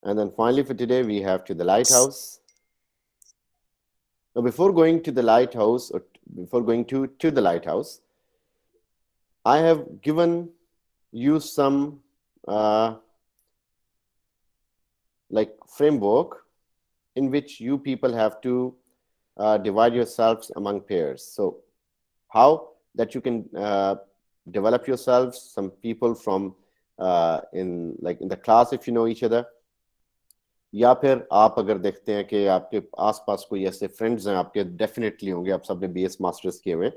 Speaker 1: And then finally for today we have To the Lighthouse. Now before going to the lighthouse, or before going to the lighthouse, I have given you some like framework in which you people have to divide yourselves among pairs. So how that you can develop yourselves, some people from in like in the class if you know each other, या फिर आप अगर देखते हैं कि आपके आसपास कोई ऐसे फ्रेंड्स हैं आपके, डेफिनेटली होंगे, आप सबने बीएस मास्टर्स किए हुए,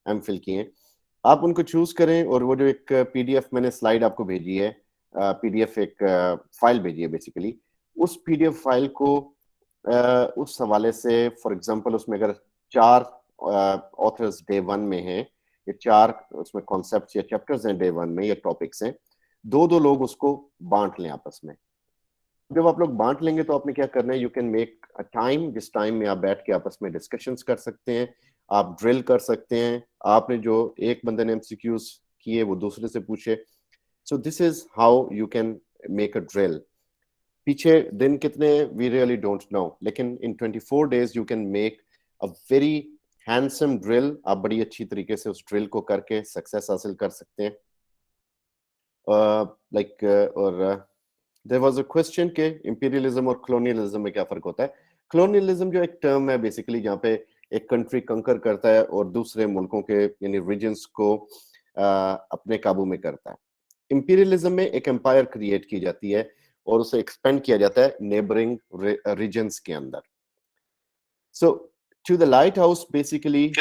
Speaker 1: एमफिल किए हैं, आप उनको चूज करें, और वो जो एक पीडीएफ मैंने स्लाइड आपको भेजी है, पीडीएफ एक फाइल भेजी है बेसिकली, उस पीडीएफ फाइल को उस हवाले से, फॉर एग्जांपल उसमें अगर 4 ऑथर्स डे 1 में हैं, ये 4 उसमें कॉन्सेप्ट्स या चैप्टर्स हैं डे 1 में, या टॉपिक्स हैं, 2-2 लोग उसको बांट लें आपस में। जब आप लोग बांट लेंगे तो आपने क्या करना है, you can make a time, जिस टाइम में आप बैठ के आपस में डिस्कशंस कर सकते हैं, आप ड्रिल कर सकते हैं, आपने जो एक बंदे ने एमसीक्यूज किए वो दूसरे से पूछे। सो this is how you can make a drill. पीछे दिन कितने वी रियली डोंट नो, लेकिन इन 24 days you can make a very handsome drill. आप बड़ी अच्छी तरीके से उस ड्रिल को करके सक्सेस हासिल कर सकते हैं। और देयर वाज अ क्वेश्चन के इंपीरियलिज्म और कॉलोनियलिज्म में क्या फर्क होता है। कॉलोनियलिज्म जो एक टर्म है बेसिकली, जहाँ पे एक कंट्री कंकर करता है और दूसरे मुल्कों के यानी रीजन्स को अपने काबू में करता है। इंपीरियलिज्म में एक एम्पायर क्रिएट की जाती है और उसे एक्सपेंड किया जाता है नेबरिंग रीजन्स के अंदर। So to the lighthouse basically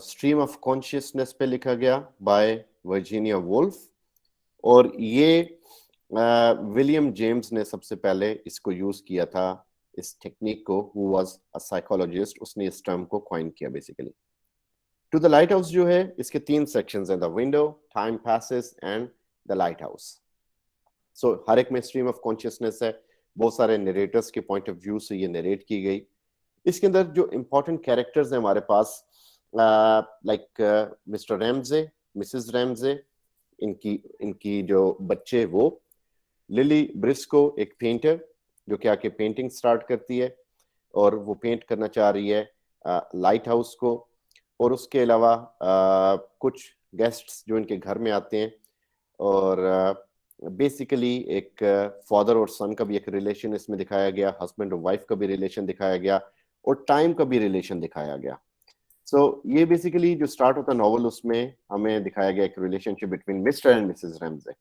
Speaker 1: stream of consciousness पे लिखा गया बाय वर्जीनिया वुल्फ, और ये विलियम जेम्स ने सबसे पहले इसको यूज किया था, इस टेक्निक को, हु वाज अ साइकोलॉजिस्ट, उसने इस टर्म को कॉइन किया basically. To the lighthouse जो है इसके 3 सेक्शंस हैं, the window, time passes and the lighthouse. So हर एक में स्ट्रीम ऑफ कॉन्शियसनेस है, बहुत सारे नरेटर्स के पॉइंट ऑफ व्यू से ये नरेट की गई। इसके अंदर जो इंपॉर्टेंट कैरेक्टर्स हैं हमारे पास, like mister Ramsay, missus Ramsay, इनकी जो बच्चे, वो लिली ब्रिस्को एक पेंटर जो कि आके पेंटिंग स्टार्ट करती है, और वो पेंट करना चाह रही है लाइट हाउस को। और उसके अलावा कुछ गेस्ट्स जो इनके घर में आते हैं, और बेसिकली एक फादर और सन का भी एक रिलेशन इसमें दिखाया गया, हस्बैंड और वाइफ का भी रिलेशन दिखाया गया, और टाइम का भी रिलेशन दिखाया गया। सो ये बेसिकली जो स्टार्ट होता है नॉवल, उसमें हमें दिखाया गया एक relationship between mister and Mrs Ramsay.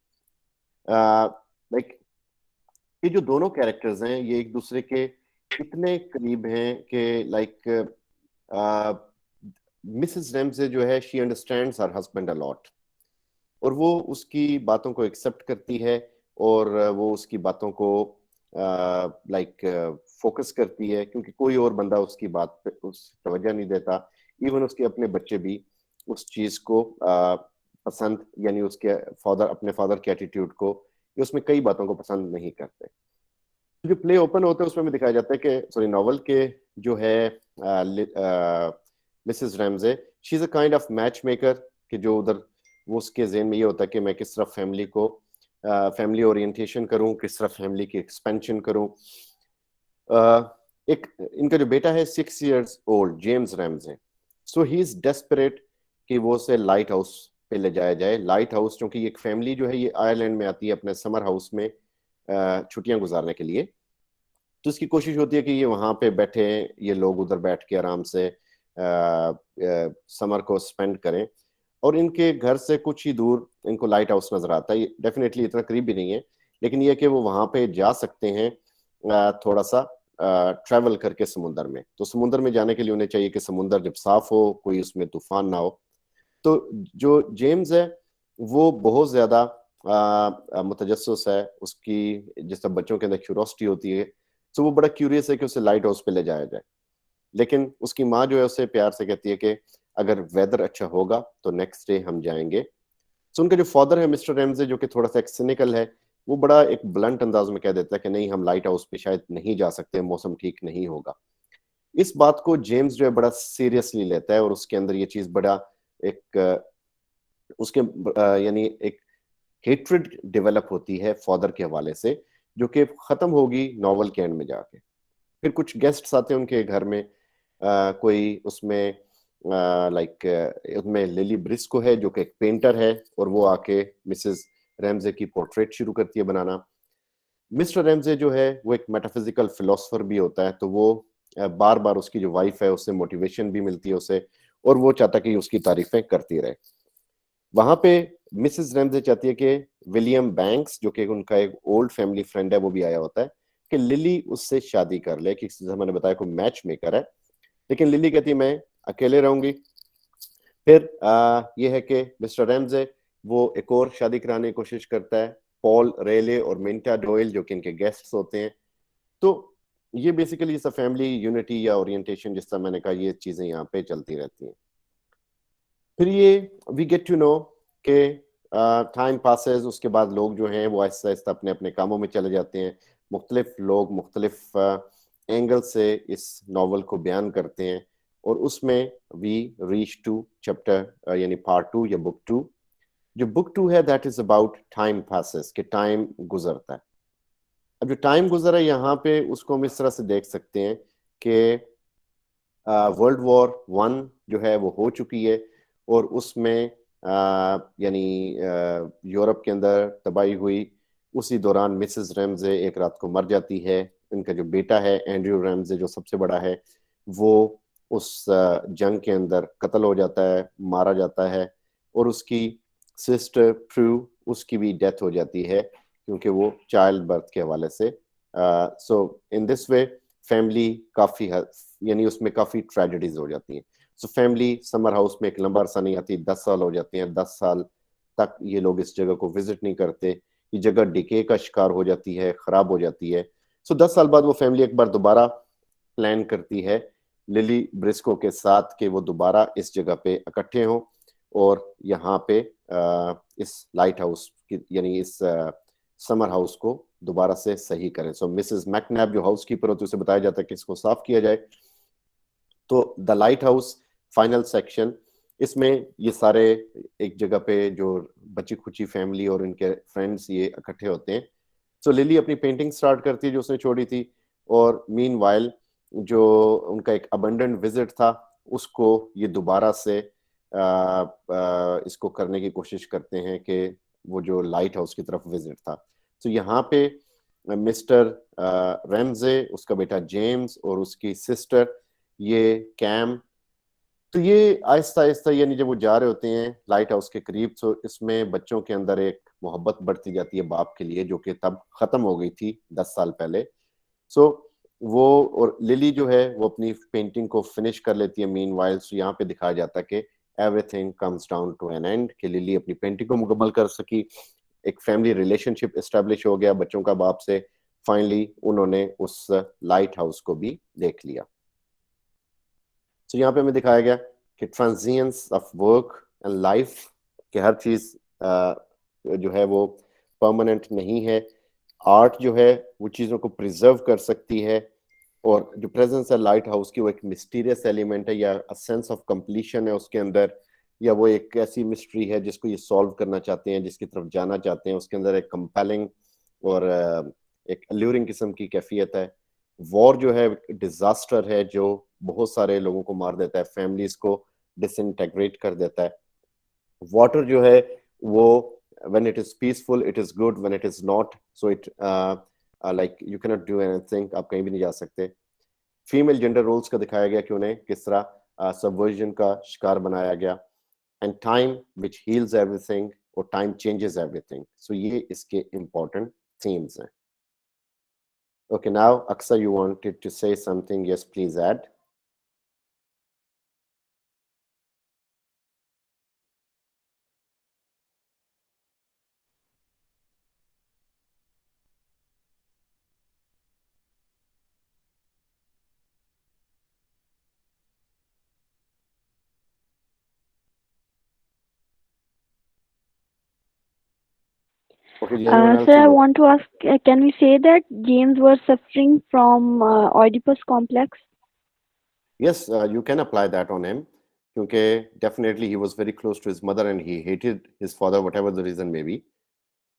Speaker 1: Like ये जो दोनों कैरेक्टर्स हैं ये एक दूसरे के इतने करीब हैं कि लाइक मिसेस रैमजे जो है she understands her husband a lot, और वो उसकी बातों को एक्सेप्ट करती है, और वो उसकी बातों को लाइक फोकस करती है, क्योंकि कोई और बंदा उसकी बात पे उस तवज्जो नहीं देता। इवन उसके अपने बच्चे भी उस चीज को पसंद, यानी उसके फादर, अपने फादर के एटीट्यूड को, उसमें कई बातों को पसंद नहीं करते। जो प्ले ओपन होता है उसमें भी दिखाया जाता है कि सॉरी नॉवल के जो है Mrs Ramsay, she is a kind of match maker, कि जो उधर वो उसके ज़हन में ये होता है कि मैं किस तरह फैमिली को फैमिली ओरिएंटेशन करूं, किस तरह फैमिली की एक्सपेंशन करूं। एक इनका जो बेटा है 6 years old, James Ramsay, so he is desperate कि वो उसे लाइट हाउस पे ले जाया जाए। लाइट हाउस क्योंकि एक फैमिली जो है ये आयरलैंड में आती है अपने समर हाउस में छुट्टियां गुजारने के लिए, तो इसकी कोशिश होती है कि ये वहां पे बैठे, ये लोग उधर बैठ के आराम से समर को स्पेंड करें। और इनके घर से कुछ ही दूर इनको लाइट हाउस नजर आता है, डेफिनेटली इतना करीब भी नहीं है, लेकिन ये कि वो वहां पे जा सकते हैं थोड़ा सा ट्रैवल करके समुंदर में। तो समुंदर में जाने के लिए उन्हें चाहिए कि समुंदर जब साफ हो, कोई उसमें तूफान ना हो। तो जो जेम्स है वो बहुत ज्यादा मुतजस्सिस है, उसकी जिस तरह बच्चों के अंदर क्यूरोसिटी होती है, तो वो बड़ा क्यूरियस है कि उसे लाइट हाउस पे ले जाया जाए। लेकिन उसकी माँ जो है उसे प्यार से कहती है कि अगर वेदर अच्छा होगा तो नेक्स्ट डे हम जाएंगे। तो उनका जो फादर है मिस्टर रैमजे, जो कि थोड़ा सा एक सिनिकल है, वो बड़ा एक ब्लंट अंदाज में कह देता है कि नहीं, हम लाइट हाउस पे शायद नहीं जा सकते, मौसम ठीक नहीं होगा। इस बात को जेम्स जो है बड़ा सीरियसली लेता है, और उसके अंदर ये चीज बड़ा एक उसके यानी एक हेट्रेड डेवलप होती है फादर के हवाले से, जो कि खत्म होगी नॉवल के एंड में जाके। फिर कुछ गेस्ट्स आते हैं उनके घर में, कोई उसमें लाइक उसमें लिली ब्रिस्को है जो कि एक पेंटर है, और वो आके मिसेस रैमजे की पोर्ट्रेट शुरू करती है बनाना। मिस्टर रैमजे जो है वो एक मेटाफिजिकल फिलोसफर भी होता है, तो वो बार बार उसकी जो वाइफ है उससे मोटिवेशन भी मिलती है उसे, और वो चाहता कि उसकी तारीफें करती रहे। वहां पे मिसेस रैमजे चाहती है कि विलियम बैंक्स, जो कि उनका एक ओल्ड फैमिली फ्रेंड है, वो भी आया होता है, कि लिली उससे शादी कर ले, कि मैंने बताया कोई मैच मेकर है। लेकिन लिली कहती है मैं अकेले रहूंगी। फिर ये है कि मिस्टर रैमजे वो एक और शादी कराने की कोशिश करता है, पॉल रेले और मिंटा डोयल, जो कि इनके गेस्ट्स होते हैं। तो ये बेसिकली सब फैमिली यूनिटी या ओरिएंटेशन, जिस तरह मैंने कहा, ये चीजें यहाँ पे चलती रहती हैं। फिर ये वी गेट टू नो के टाइम पासेस, उसके बाद लोग जो हैं वो आहिस्ता आहिस्ता अपने अपने कामों में चले जाते हैं। मुख्तलिफ लोग मुख्तलिफ एंगल से इस नावल को बयान करते हैं, और उसमें वी रीच टू चैप्टर यानी पार्ट 2 या बुक 2। जो बुक 2 है that is about time passes, कि टाइम गुजरता है। अब जो टाइम गुजरा है यहाँ पे, उसको हम इस तरह से देख सकते हैं कि वर्ल्ड वॉर 1 जो है वो हो चुकी है, और उसमें यानी यूरोप के अंदर तबाही हुई। उसी दौरान मिसेस रैमजे एक रात को मर जाती है। इनका जो बेटा है एंड्रयू रैमजे, जो सबसे बड़ा है, वो उस जंग के अंदर कत्ल हो जाता है, मारा जाता है। और उसकी सिस्टर प्रू, उसकी भी डेथ हो जाती है, क्योंकि वो चाइल्ड बर्थ के हवाले से। सो इन दिस वे फैमिली काफी यानी उसमें काफी ट्रेजेडीज हो जाती हैं। सो फैमिली समर हाउस में एक लंबा अरसा नहीं आती, 10 साल हो जाते हैं। 10 साल तक ये लोग इस जगह को विजिट नहीं करते। ये जगह डिके का शिकार हो जाती है, खराब हो जाती है। सो 10 साल बाद वो फैमिली एक बार दोबारा प्लान करती है लिली ब्रिस्को के साथ कि वो दोबारा इस जगह पे इकट्ठे हों, और यहाँ पे इस लाइट हाउस की यानी इस समर हाउस को दोबारा से सही करें। सो मिसेस मैकनैब जो हाउस कीपर होती है, उसे बताया जाता है कि इसको साफ किया जाए। तो the light house final section, इसमें ये सारे एक जगह पे जो बची खुची फैमिली और इनके फ्रेंड्स ये इकट्ठे होते हैं। सो लिली अपनी पेंटिंग स्टार्ट करती है जो उसने छोड़ी थी, और मीनवाइल जो उनका एक अबंडेंट विजिट था, उसको ये दोबारा से इसको करने की कोशिश करते हैं कि वो जो लाइट हाउस की तरफ विजिट था। तो यहाँ पे मिस्टर रैमजे, उसका बेटा जेम्स और उसकी सिस्टर ये कैम, तो ये आहिस्ता आहिस्ता यानी जब वो जा रहे होते हैं लाइट हाउस के करीब, तो इसमें बच्चों के अंदर एक मोहब्बत बढ़ती जाती है बाप के लिए, जो कि तब खत्म हो गई थी 10 साल पहले। सो वो और लिली जो है वो अपनी पेंटिंग को फिनिश कर लेती है मीनवाइल। सो यहाँ पे दिखाया जाता है कि everything comes down to an end, कि लिली अपनी पेंटिंग को मुकम्मल कर सकी, एक फैमिली रिलेशनशिप एस्टेब्लिश हो गया बच्चों का बाप से, फाइनली उन्होंने उस लाइट हाउस को भी देख लिया। तो यहाँ पे हमें दिखाया गया कि ट्रांजिएंस ऑफ वर्क एंड लाइफ, कि हर चीज जो है वो परमानेंट नहीं है। आर्ट जो है वो चीज़ों को प्रिजर्व कर सकती है, और जो प्रेजेंस है लाइट हाउस की वो एक मिस्टीरियस एलिमेंट है, या सेंस ऑफ कंप्लीशन है उसके अंदर, या वो एक ऐसी मिस्ट्री है जिसको ये सॉल्व करना चाहते हैं, जिसकी तरफ जाना चाहते हैं। उसके अंदर एक कंपेलिंग और एक अल्यूरिंग किस्म की कैफियत है। वॉर जो है डिजास्टर है जो बहुत सारे लोगों को मार देता है, फैमिलीज को डिसइंटेग्रेट कर देता है। वाटर जो है वो when it is peaceful it is good, when it is not so it like you cannot do anything, आप कहीं भी नहीं जा सकते। फीमेल जेंडर रोल्स का दिखाया गया कि उन्हें किस तरह सबवर्जन का शिकार बनाया गया। And time which heals everything, और टाइम चेंजेस एवरीथिंग। सो ये इसके इंपॉर्टेंट थीम्स हैं। ओके, नाउ अक्सर you wanted to say something, yes please add. Okay, is anyone else
Speaker 4: Sir,
Speaker 1: in
Speaker 4: I
Speaker 1: the...
Speaker 4: want to ask, can we say that James was suffering from Oedipus complex?
Speaker 1: Yes, you can apply that on him, because definitely he was very close to his mother and he hated his father, whatever the reason may be.